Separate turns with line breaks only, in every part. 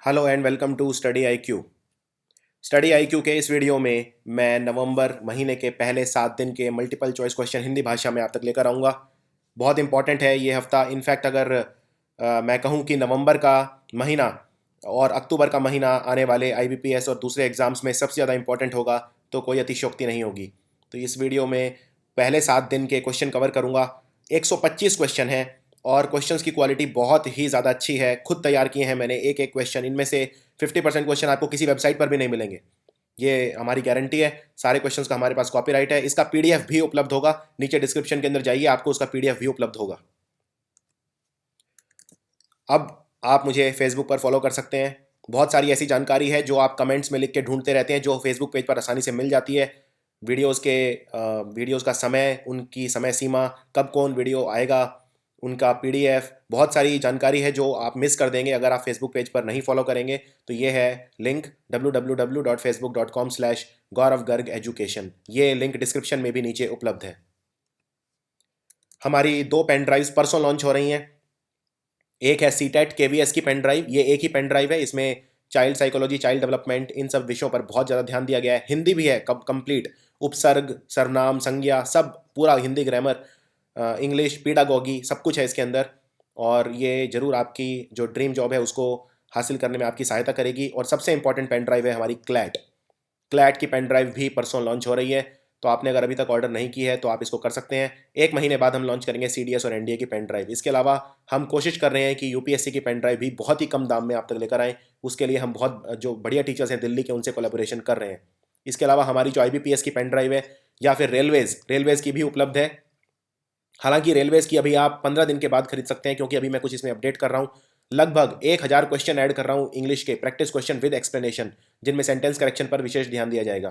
Hello and welcome to study I Q. Study I Q के इस video में मैं नवंबर महीने के पहले 7 दिन के मल्टीपल चॉइस क्वेश्चन हिंदी भाषा में आप तक लेकर आऊँगा। बहुत इंपॉर्टेंट है ये हफ्ता। इनफैक्ट अगर मैं कहूँ कि नवंबर का महीना और अक्टूबर का महीना आने वाले आईबीपीएस और दूसरे एग्ज़ाम्स में सबसे ज़्यादा इंपॉर्टेंट होगा, तो कोई अतिशयोक्ति नहीं होगी। तो इस वीडियो में पहले 7 दिन के क्वेश्चन कवर करूँगा। 125 क्वेश्चन हैं और क्वेश्चंस की क्वालिटी बहुत ही ज़्यादा अच्छी है। खुद तैयार किए हैं मैंने एक एक क्वेश्चन। इनमें से 50% क्वेश्चन आपको किसी वेबसाइट पर भी नहीं मिलेंगे, ये हमारी गारंटी है। सारे क्वेश्चंस का हमारे पास कॉपीराइट है। इसका पीडीएफ भी उपलब्ध होगा, नीचे डिस्क्रिप्शन के अंदर जाइए, आपको उसका पीडीएफ भी उपलब्ध होगा। अब आप मुझे फेसबुक पर फॉलो कर सकते हैं। बहुत सारी ऐसी जानकारी है जो आप कमेंट्स में लिख के ढूंढते रहते हैं, जो फेसबुक पेज पर आसानी से मिल जाती है। वीडियोज़ का समय, उनकी समय सीमा, कब कौन वीडियो आएगा, उनका पीडीएफ, बहुत सारी जानकारी है जो आप मिस कर देंगे अगर आप फेसबुक पेज पर नहीं फॉलो करेंगे। तो ये है लिंक www.facebook.com/गौरव गर्ग एजुकेशन। ये लिंक डिस्क्रिप्शन में भी नीचे उपलब्ध है। हमारी 2 पेन ड्राइव्स परसों लॉन्च हो रही हैं। एक है सीटेट केवीएस की पेन ड्राइव। ये एक ही पेन ड्राइव है, इसमें चाइल्ड साइकोलॉजी, चाइल्ड डेवलपमेंट, इन सब विषयों पर बहुत ज़्यादा ध्यान दिया गया है। हिंदी भी है कंप्लीट, उपसर्ग, सर्वनाम, संज्ञा, सब पूरा हिंदी, ग्रामर, इंग्लिश, पीडागोगी, सब कुछ है इसके अंदर। और ये ज़रूर आपकी जो ड्रीम जॉब है उसको हासिल करने में आपकी सहायता करेगी। और सबसे इंपॉर्टेंट पेन ड्राइव है हमारी क्लैट। क्लैट की पेन ड्राइव भी परसों लॉन्च हो रही है। तो आपने अगर अभी तक ऑर्डर नहीं की है तो आप इसको कर सकते हैं। 1 महीने बाद हम लॉन्च करेंगे सीडीएस और एनडीए की पेन ड्राइव। इसके अलावा हम कोशिश कर रहे हैं कि यूपीएससी की पेन ड्राइव भी बहुत ही कम दाम में आप तक लेकर आएँ। उसके लिए हम बहुत जो बढ़िया टीचर्स हैं दिल्ली के, उनसे कोलैबोरेशन कर रहे हैं। इसके अलावा हमारी जो आईबीपीएस की पेन ड्राइव है या फिर रेलवेज़ की भी उपलब्ध है। हालांकि रेलवेज़ की अभी आप 15 दिन के बाद खरीद सकते हैं, क्योंकि अभी मैं कुछ इसमें अपडेट कर रहा हूँ। लगभग 1000 क्वेश्चन ऐड कर रहा हूँ इंग्लिश के, प्रैक्टिस क्वेश्चन विद एक्सप्लेनेशन, जिनमें सेंटेंस करेक्शन पर विशेष ध्यान दिया जाएगा।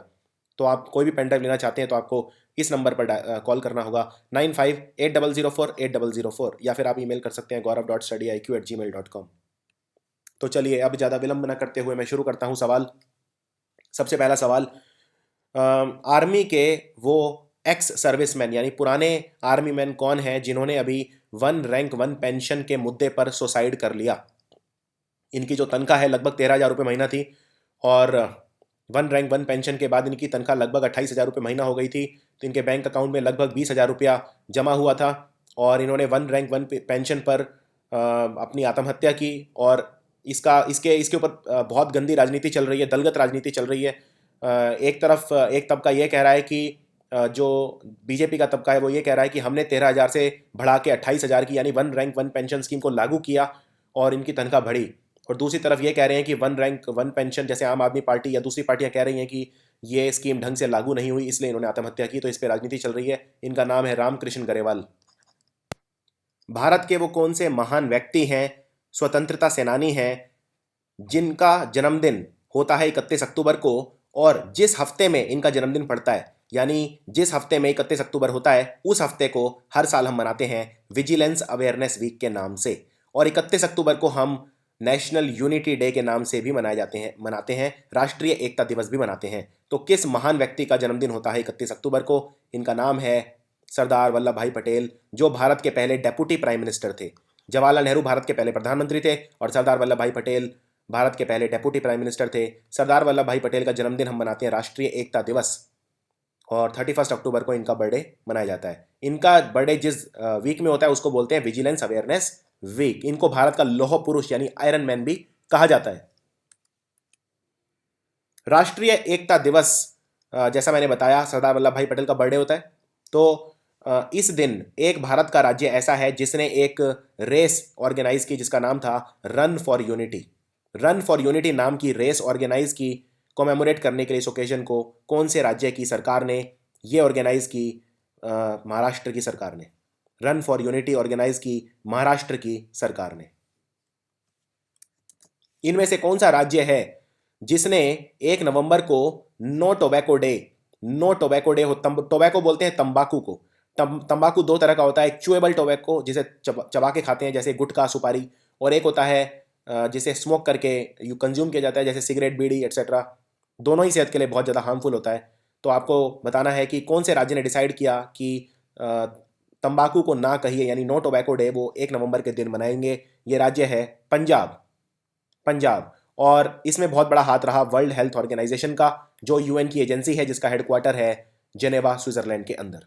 तो आप कोई भी पेन ड्राइव लेना चाहते हैं तो आपको इस नंबर पर कॉल करना होगा 9580048004, या फिर आप ईमेल कर सकते हैं gaurav.studyiq@gmail.com। तो चलिए अब ज़्यादा विलंब न करते हुए मैं शुरू करता हूँ सवाल। सबसे पहला सवाल, आर्मी के वो एक्स सर्विसमैन यानी पुराने आर्मी मैन कौन हैं जिन्होंने अभी 1 रैंक 1 पेंशन के मुद्दे पर सुसाइड कर लिया। इनकी जो तनख्वाह है लगभग 13,000 रुपये महीना थी, और 1 रैंक 1 पेंशन के बाद इनकी तनख्वाह लगभग 28,000 रुपये महीना हो गई थी। तो इनके बैंक अकाउंट में लगभग 20,000 रुपया जमा हुआ था, और इन्होंने 1 रैंक 1 पेंशन पर अपनी आत्महत्या की। और इसका इसके इसके ऊपर बहुत गंदी राजनीति चल रही है, दलगत राजनीति चल रही है। एक तरफ एक तबका ये कह रहा है कि जो बीजेपी का तबका है वो ये कह रहा है कि हमने 13,000 से बढ़ा के 28,000 की, यानी 1 रैंक 1 पेंशन स्कीम को लागू किया और इनकी तनख्वाह बढ़ी। और दूसरी तरफ ये कह रहे हैं कि 1 रैंक 1 पेंशन, जैसे आम आदमी पार्टी या दूसरी पार्टियां कह रही हैं कि ये स्कीम ढंग से लागू नहीं हुई, इसलिए इन्होंने आत्महत्या की। तो इस पर राजनीति चल रही है। इनका नाम है रामकृष्ण गरेवाल। भारत के वो कौन से महान व्यक्ति हैं, स्वतंत्रता सेनानी हैं, जिनका जन्मदिन होता है 31 अक्टूबर को, और जिस हफ्ते में इनका जन्मदिन पड़ता है, यानी जिस हफ्ते में 31 अक्टूबर होता है, उस हफ्ते को हर साल हम मनाते हैं विजिलेंस अवेयरनेस वीक के नाम से। और 31 अक्टूबर को हम नेशनल यूनिटी डे के नाम से भी मनाते हैं, राष्ट्रीय एकता दिवस भी मनाते हैं। तो किस महान व्यक्ति का जन्मदिन होता है 31 अक्टूबर को? इनका नाम है सरदार वल्लभ भाई पटेल, जो भारत के पहले डेप्यूटी प्राइम मिनिस्टर थे। जवाहरलाल नेहरू भारत के पहले प्रधानमंत्री थे, और सरदार वल्लभ भाई पटेल भारत के पहले डेप्यूटी प्राइम मिनिस्टर थे। सरदार वल्लभ भाई पटेल का जन्मदिन हम मनाते हैं राष्ट्रीय एकता दिवस, और 31 अक्टूबर को इनका बर्थडे मनाया जाता है। इनका बर्थडे जिस वीक में होता है उसको बोलते हैं विजिलेंस अवेयरनेस वीक। इनको भारत का लौह पुरुष यानी आयरन मैन भी कहा जाता है। राष्ट्रीय एकता दिवस, जैसा मैंने बताया, सरदार वल्लभ भाई पटेल का बर्थडे होता है। तो इस दिन एक भारत का राज्य ऐसा है जिसने एक रेस ऑर्गेनाइज की जिसका नाम था run for unity. Run for unity नाम की रेस ऑर्गेनाइज की, कोमेमोरेट करने के लिए इस ओकेजन को कौन से राज्य की सरकार ने ये ऑर्गेनाइज की? महाराष्ट्र की सरकार ने। रन फॉर यूनिटी ऑर्गेनाइज की महाराष्ट्र की सरकार ने। इनमें से कौन सा राज्य है जिसने 1 नवंबर को नो टोबैको डे हो, टोबैको बोलते हैं तंबाकू को। तंबाकू 2 तरह का होता है, एक चुएबल टोबैको जिसे चबा के खाते हैं जैसे गुटखा, सुपारी, और एक होता है जिसे स्मोक करके यू कंज्यूम किया जाता है जैसे सिगरेट, बीड़ी एक्सेट्रा। दोनों ही सेहत के लिए बहुत ज़्यादा हार्मफुल होता है। तो आपको बताना है कि कौन से राज्य ने डिसाइड किया कि तंबाकू को ना कहिए, यानी नो टोबैको डे वो 1 नवंबर के दिन मनाएंगे। ये राज्य है पंजाब। पंजाब। और इसमें बहुत बड़ा हाथ रहा वर्ल्ड हेल्थ ऑर्गेनाइजेशन का, जो यूएन की एजेंसी है जिसका हेडक्वार्टर है जेनेवा स्विट्जरलैंड के अंदर।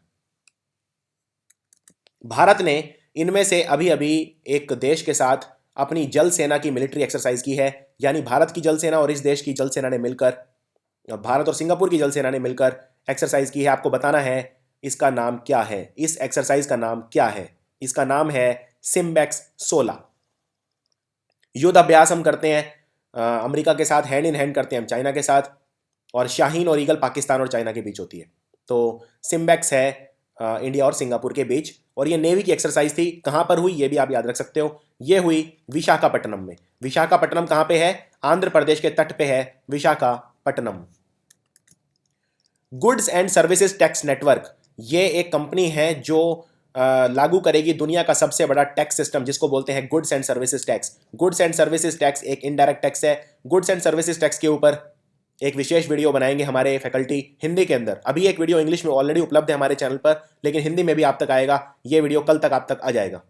भारत ने इनमें से अभी अभी एक देश के साथ अपनी जल सेना की मिलिट्री एक्सरसाइज की है, यानी भारत की जल सेना और इस देश की जल सेना ने मिलकर, भारत और सिंगापुर की जल सेना ने मिलकर एक्सरसाइज की है। आपको बताना है इसका नाम क्या है, इस एक्सरसाइज का नाम क्या है। इसका नाम है सिम्बेक्स 16। युद्ध अभ्यास हम करते हैं अमेरिका के साथ, हैंड इन हैंड करते हैं हम चाइना के साथ, और शाहीन और ईगल पाकिस्तान और चाइना के बीच होती है। तो सिम्बेक्स है इंडिया और सिंगापुर के बीच, और ये नेवी की एक्सरसाइज थी। कहाँ पर हुई ये भी आप याद रख सकते हो, ये हुई विशाखापट्टनम में। विशाखापट्टनम कहाँ पे है? आंध्र प्रदेश के तट पे है Visakhapatnam. Goods and services tax network, ये एक कंपनी है जो लागू करेगी दुनिया का सबसे बड़ा टैक्स सिस्टम जिसको बोलते हैं goods and services tax. Goods and services tax एक इनडायरेक्ट टैक्स है। गुड्स एंड सर्विसेज टैक्स के ऊपर एक विशेष वीडियो बनाएंगे हमारे फैकल्टी हिंदी के अंदर। अभी एक वीडियो इंग्लिश में ऑलरेडी उपलब्ध है हमारे चैनल पर, लेकिन हिंदी में भी आप तक आएगा। ये वीडियो कल तक आप तक आ जाएगा।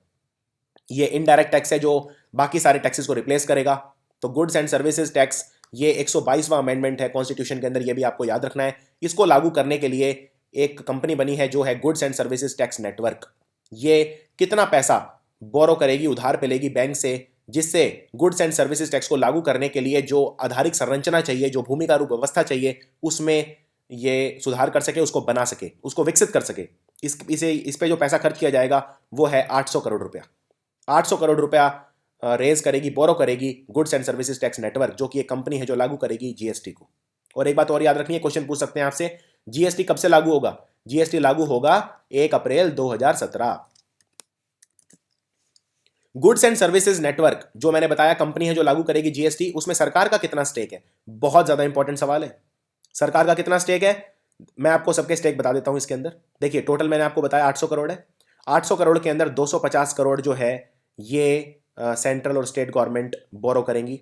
ये इनडायरेक्ट टैक्स है जो बाकी सारे टैक्सेस को रिप्लेस करेगा। तो गुड्स एंड सर्विसेज टैक्स ये 122वां अमेंडमेंट है कॉन्स्टिट्यूशन के अंदर, ये भी आपको याद रखना है। इसको लागू करने के लिए एक कंपनी बनी है जो है goods and services tax network. ये कितना पैसा बोरो करेगी, उधार पे लेगी बैंक से, जिससे गुड्स एंड सर्विसेज टैक्स को लागू करने के लिए जो आधारिक संरचना चाहिए, जो भूमि का रूप व्यवस्था चाहिए, उसमें ये सुधार कर सके, उसको बना सके, उसको विकसित कर सके। इस पे जो पैसा खर्च किया जाएगा वो है 800 करोड़ रुपया। 800 करोड़ रुपया रेज करेगी, बोरो करेगी goods and services tax network, जो कि एक कंपनी है जो लागू करेगी जीएसटी को। और एक बात और याद रखनी है, क्वेश्चन पूछ सकते हैं आपसे, जीएसटी कब से लागू होगा? जीएसटी लागू होगा 1 अप्रैल 2017। गुड्स एंड सर्विसेज नेटवर्क जो मैंने बताया कंपनी है जो लागू करेगी जीएसटी, उसमें सरकार का कितना स्टेक है? बहुत ज्यादा इंपॉर्टेंट सवाल है। सरकार का कितना स्टेक है? मैं आपको सबके स्टेक बता देता हूं इसके अंदर। देखिए, टोटल मैंने आपको बताया 800 करोड़ है। 800 करोड़ के अंदर 250 करोड़ जो है ये सेंट्रल और स्टेट गवर्नमेंट बोरो करेंगी,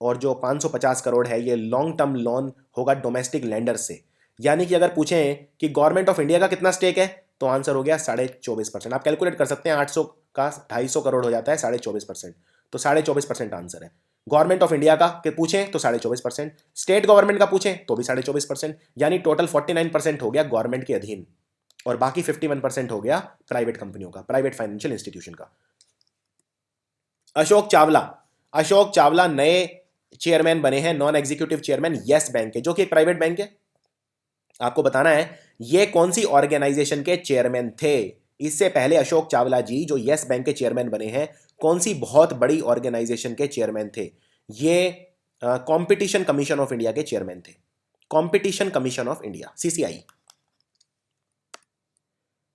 और जो 550 करोड़ है ये लॉन्ग टर्म लोन होगा डोमेस्टिक लेंडर से। यानी कि अगर पूछें कि गवर्नमेंट ऑफ इंडिया का कितना स्टेक है, तो आंसर हो गया 24.5%। आप कैलकुलेट कर सकते हैं, 800 का 250 करोड़ हो जाता है 24.5%, तो 24.5% आंसर है। गवर्नमेंट ऑफ इंडिया का पूछें तो 24.5%, स्टेट गवर्नमेंट का पूछें तो भी 24.5%, यानी टोटल 49% हो गया गवर्नमेंट के अधीन, और बाकी 51% हो गया प्राइवेट कंपनियों का, प्राइवेट फाइनेंशियल इंस्टीट्यूशन का। अशोक चावला नए चेयरमैन बने हैं, non executive chairman yes bank के, जो कि एक प्राइवेट बैंक है। आपको बताना है ये कौन सी ऑर्गेनाइजेशन के चेयरमैन थे। इससे पहले अशोक चावला जी जो येस बैंक के चेयरमैन बने हैं, कौन सी बहुत बड़ी ऑर्गेनाइजेशन के चेयरमैन थे? ये कंपटीशन कमीशन ऑफ इंडिया के चेयरमैन थे। Competition commission of India, CCI.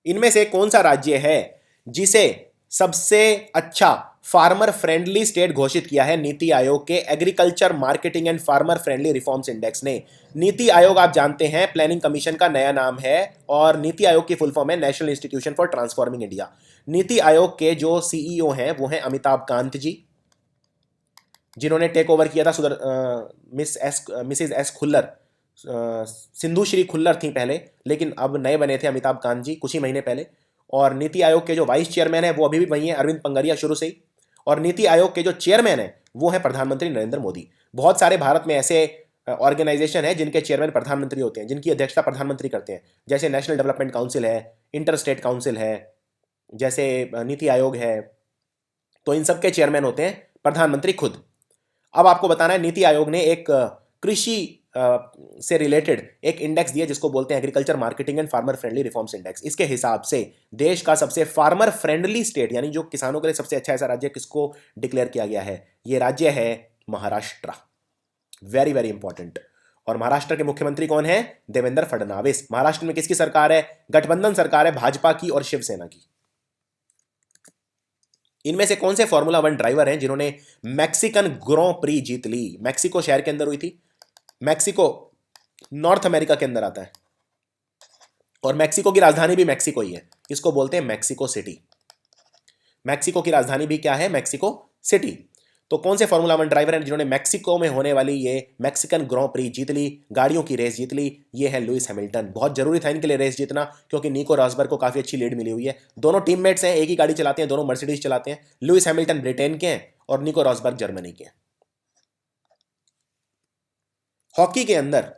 इनमें से कौन सा राज्य है जिसे सबसे अच्छा फार्मर फ्रेंडली स्टेट घोषित किया है नीति आयोग के agriculture marketing and farmer friendly reforms index ने? नीति आयोग आप जानते हैं प्लानिंग कमीशन का नया नाम है, और नीति आयोग की फुल फॉर्म है national institution for transforming India. NITI Aayog के जो सीईओ हैं वो हैं अमिताभ कांत जी, जिन्होंने टेक ओवर किया था मिसेज एस खुल्लर। सिंधु श्री खुल्लर थी पहले, लेकिन अब नए बने थे अमिताभ कांत जी कुछ ही महीने पहले। और नीति आयोग के जो वाइस चेयरमैन है वो अभी भी वही है, अरविंद पंगरिया शुरू से ही। और नीति आयोग के जो चेयरमैन है वो है प्रधानमंत्री नरेंद्र मोदी। बहुत सारे भारत में ऐसे ऑर्गेनाइजेशन है जिनके चेयरमैन प्रधानमंत्री होते हैं, जिनकी अध्यक्षता प्रधानमंत्री करते हैं, जैसे नेशनल डेवलपमेंट काउंसिल है, इंटर स्टेट काउंसिल है, जैसे नीति आयोग है। तो इन सब के चेयरमैन होते हैं प्रधानमंत्री खुद। अब आपको बताना है, नीति आयोग ने एक कृषि से रिलेटेड एक इंडेक्स दिया जिसको बोलते हैं agriculture marketing and farmer friendly reforms index. इसके हिसाब से देश का सबसे फार्मर फ्रेंडली स्टेट, यानी जो किसानों के लिए सबसे अच्छा ऐसा राज्य किसको डिक्लेयर किया गया है? ये राज्य है महाराष्ट्र। Very very important. और महाराष्ट्र के मुख्यमंत्री कौन है? देवेंद्र फडणवीस। महाराष्ट्र में किसकी सरकार है? गठबंधन सरकार है, भाजपा की और शिवसेना की। इनमें से कौन से फॉर्मूला 1 ड्राइवर हैं जिन्होंने मैक्सिकन ग्रों प्री जीत ली? मैक्सिको शहर के अंदर हुई थी। मैक्सिको नॉर्थ अमेरिका के अंदर आता है, और मैक्सिको की राजधानी भी मैक्सिको ही है। इसको बोलते हैं मैक्सिको सिटी। मैक्सिको की राजधानी भी क्या है? Mexico city. तो कौन से फॉर्मूला 1 ड्राइवर हैं जिन्होंने मैक्सिको में होने वाली ये मैक्सिकन ग्रों प्री जीत ली, गाड़ियों की रेस जीत ली? ये है लुइस हैमिल्टन। बहुत जरूरी था इनके लिए रेस जीतना, क्योंकि निको रॉसबर्ग को काफी अच्छी लीड मिली हुई है। दोनों टीममेट्स हैं, एक ही गाड़ी चलाते हैं, दोनों मर्सिडीज चलाते हैं। लुइस हैमिल्टन ब्रिटेन के हैं और निको रॉसबर्ग जर्मनी के हैं। हॉकी के अंदर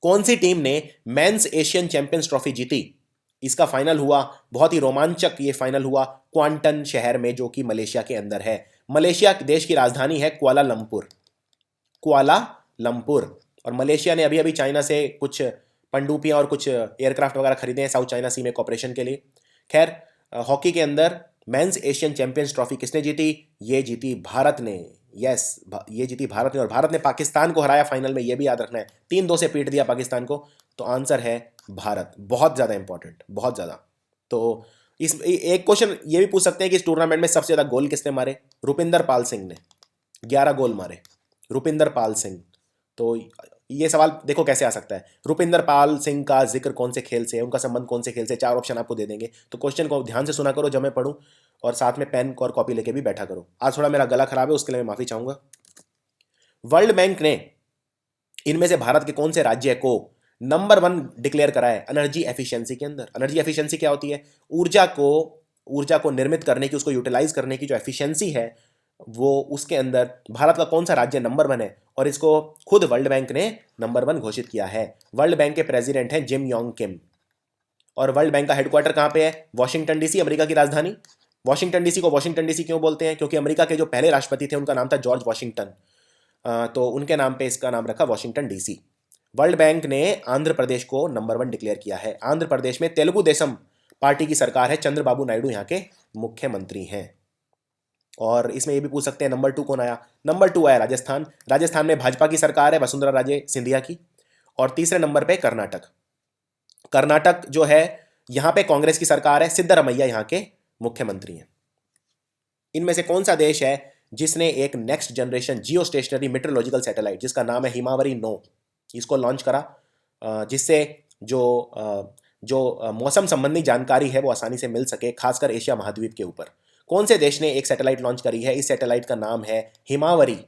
कौन सी टीम ने मेंस एशियन चैंपियंस ट्रॉफी जीती? इसका फाइनल हुआ, बहुत ही रोमांचक ये फाइनल हुआ क्वांटन शहर में, जो कि मलेशिया के अंदर है। मलेशिया देश की राजधानी है कुआलालंपुर, कुआलालंपुर। और मलेशिया ने अभी अभी चाइना से कुछ पनडुब्बियां और कुछ एयरक्राफ्ट वगैरह खरीदे हैं साउथ चाइना सी में कॉपरेशन के लिए। खैर, हॉकी के अंदर मेंस एशियन चैंपियंस ट्रॉफी किसने जीती? ये जीती भारत ने। यस, ये जीती भारत ने, और भारत ने पाकिस्तान को हराया फाइनल में, ये भी याद रखना है। 3-2 से पीट दिया पाकिस्तान को। तो आंसर है भारत। बहुत ज़्यादा इंपॉर्टेंट, बहुत ज़्यादा। तो इस एक क्वेश्चन ये भी पूछ सकते हैं कि इस टूर्नामेंट में सबसे ज़्यादा गोल किसने मारे? रुपिंदर पाल सिंह ने 11 गोल मारे, रुपिंदर पाल सिंह। तो ये सवाल देखो कैसे आ सकता है, रुपिंदर पाल सिंह का जिक्र कौन से खेल से है, उनका संबंध कौन से खेल से? 4 ऑप्शन आपको दे देंगे, तो क्वेश्चन को ध्यान से सुना करो जब मैं पढ़ूं, और साथ में पेन और कॉपी लेके भी बैठा करो। आज थोड़ा मेरा गला खराब है, उसके लिए मैं माफी चाहूंगा। वर्ल्ड बैंक ने इनमें से भारत के कौन से राज्य को नंबर 1 डिक्लेयर करा है एनर्जी एफिशिएंसी के अंदर? एनर्जी एफिशिएंसी क्या होती है? ऊर्जा को निर्मित करने की, उसको यूटिलाइज करने की जो एफिशिएंसी है, वो उसके अंदर भारत का कौन सा राज्य नंबर 1 है? और इसको खुद वर्ल्ड बैंक ने नंबर 1 घोषित किया है। वर्ल्ड बैंक के प्रेसिडेंट हैं जिम योंग किम। और वर्ल्ड बैंक का हेडक्वार्टर कहाँ पे है? वॉशिंगटन डीसी, अमेरिका की राजधानी। वॉशिंगटन डीसी को वॉशिंगटन डीसी क्यों बोलते हैं? क्योंकि अमेरिका के जो पहले राष्ट्रपति थे उनका नाम था जॉर्ज वॉशिंगटन, तो उनके नाम पे इसका नाम रखा वॉशिंगटन डीसी। वर्ल्ड बैंक ने आंध्र प्रदेश को नंबर 1 डिक्लेयर किया है। आंध्र प्रदेश में तेलुगु देशम पार्टी की सरकार है, चंद्रबाबू नायडू यहाँ के मुख्यमंत्री हैं। और इसमें ये भी पूछ सकते हैं नंबर 2 कौन आया? नंबर 2 आया राजस्थान। राजस्थान में भाजपा की सरकार है, वसुंधरा राजे सिंधिया की। और तीसरे नंबर पे कर्नाटक। कर्नाटक जो है, यहाँ पे कांग्रेस की सरकार है, सिद्धरमैया यहाँ के मुख्यमंत्री हैं। इनमें से कौन सा देश है जिसने एक next generation geo stationary meteorological satellite, जिसका नाम है हिमावरी 9, इसको लॉन्च करा, जिससे जो मौसम संबंधी जानकारी है वो आसानी से मिल सके, खासकर एशिया महाद्वीप के ऊपर? कौन से देश ने एक सैटेलाइट लॉन्च करी है? इस सैटेलाइट का नाम है हिमावरी,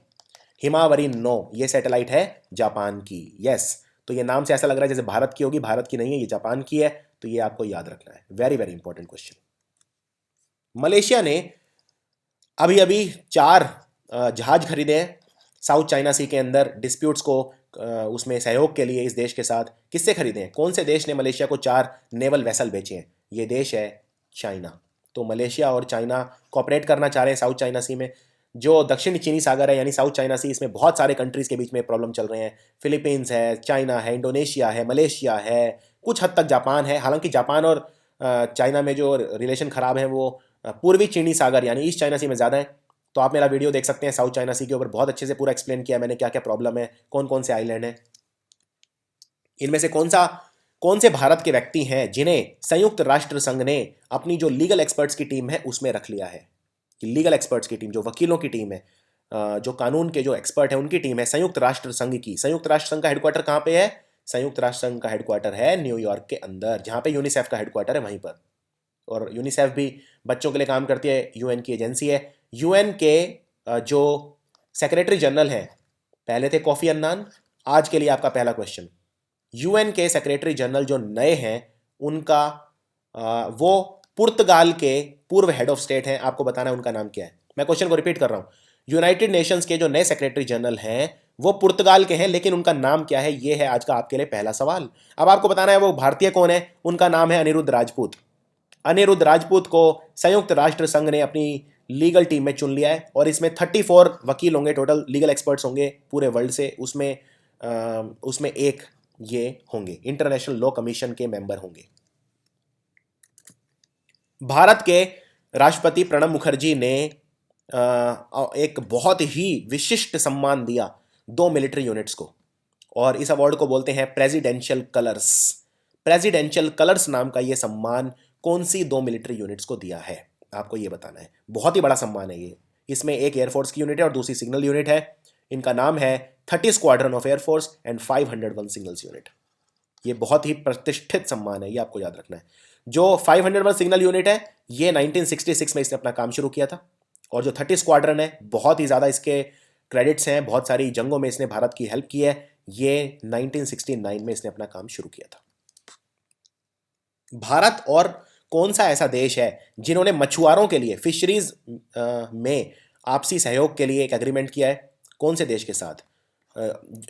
हिमावरी 9। ये सैटेलाइट है जापान की। यस, तो ये नाम से ऐसा लग रहा है जैसे भारत की होगी, भारत की नहीं है, ये जापान की है। तो ये आपको याद रखना है, very very important question. Malaysia ने अभी अभी 4 जहाज खरीदे हैं साउथ चाइना सी के अंदर, डिस्प्यूट्स को उसमें सहयोग के लिए इस देश के साथ। किससे खरीदे हैं? कौन से देश ने मलेशिया को 4 नेवल वेसल बेचे हैं? ये देश है चाइना। तो मलेशिया और चाइना कोऑपरेट करना चाह रहे हैं साउथ चाइना सी में। जो दक्षिण चीनी सागर है यानी साउथ चाइना सी, इसमें बहुत सारे कंट्रीज़ के बीच में प्रॉब्लम चल रहे हैं। फिलीपींस है, चाइना है, इंडोनेशिया है, मलेशिया है, कुछ हद तक जापान है। हालांकि जापान और चाइना में जो रिलेशन ख़राब है वो पूर्वी चीनी सागर यानी ईस्ट चाइना सी में ज़्यादा है। तो आप मेरा वीडियो देख सकते हैं साउथ चाइना सी के ऊपर, बहुत अच्छे से पूरा एक्सप्लेन किया मैंने, क्या क्या प्रॉब्लम है, कौन कौन से आइलैंड हैं। इनमें से कौन से भारत के व्यक्ति हैं जिन्हें संयुक्त राष्ट्र संघ ने अपनी जो लीगल एक्सपर्ट्स की टीम है उसमें रख लिया है? कि लीगल एक्सपर्ट्स की टीम, जो वकीलों की टीम है, जो कानून के जो एक्सपर्ट है उनकी टीम है संयुक्त राष्ट्र संघ की। संयुक्त राष्ट्र संघ का हेडक्वार्टर कहाँ पे है? संयुक्त राष्ट्र संघ का हेडक्वार्टर है न्यूयॉर्क के अंदर, जहाँ पे यूनिसेफ का हेडक्वार्टर है वहीं पर। और यूनिसेफ भी बच्चों के लिए काम करती है, यूएन की एजेंसी है। यूएन के जो सेक्रेटरी जनरल हैं, पहले थे कोफी अन्नान। आज के लिए आपका पहला क्वेश्चन, यूएन के सेक्रेटरी जनरल जो नए हैं उनका वो पुर्तगाल के पूर्व हेड ऑफ स्टेट हैं, आपको बताना है उनका नाम क्या है। मैं क्वेश्चन को रिपीट कर रहा हूँ, यूनाइटेड नेशंस के जो नए सेक्रेटरी जनरल हैं वो पुर्तगाल के हैं, लेकिन उनका नाम क्या है? ये है आज का आपके लिए पहला सवाल। अब आपको बताना है वो भारतीय कौन है। उनका नाम है अनिरुद्ध राजपूत। अनिरुद्ध राजपूत को संयुक्त राष्ट्र संघ ने अपनी लीगल टीम में चुन लिया है, और इसमें 34 वकील होंगे, टोटल लीगल एक्सपर्ट्स होंगे पूरे वर्ल्ड से। उसमें एक ये होंगे, इंटरनेशनल लॉ कमीशन के मेंबर होंगे। भारत के राष्ट्रपति प्रणब मुखर्जी ने एक बहुत ही विशिष्ट सम्मान दिया 2 मिलिट्री यूनिट्स को, और इस अवार्ड को बोलते हैं प्रेसिडेंशियल कलर्स। प्रेसिडेंशियल कलर्स नाम का ये सम्मान कौन सी 2 मिलिट्री यूनिट्स को दिया है, आपको ये बताना है। बहुत ही बड़ा सम्मान है ये। इसमें एक एयरफोर्स की यूनिट है और दूसरी सिग्नल यूनिट है। इनका नाम है 30 squadron of air force and 501 signals unit. ये बहुत ही प्रतिष्ठित सम्मान है, ये आपको याद रखना है। जो 501 सिग्नल यूनिट है ये 1966 में इसने अपना काम शुरू किया था, और जो 30 स्क्वाड्रन है बहुत ही ज़्यादा इसके क्रेडिट्स हैं, बहुत सारी जंगों में इसने भारत की हेल्प की है। ये 1969 में इसने अपना काम शुरू किया था। भारत और कौन सा ऐसा देश है जिन्होंने मछुआरों के लिए फिशरीज में आपसी सहयोग के लिए एक एग्रीमेंट किया है? कौन से देश के साथ?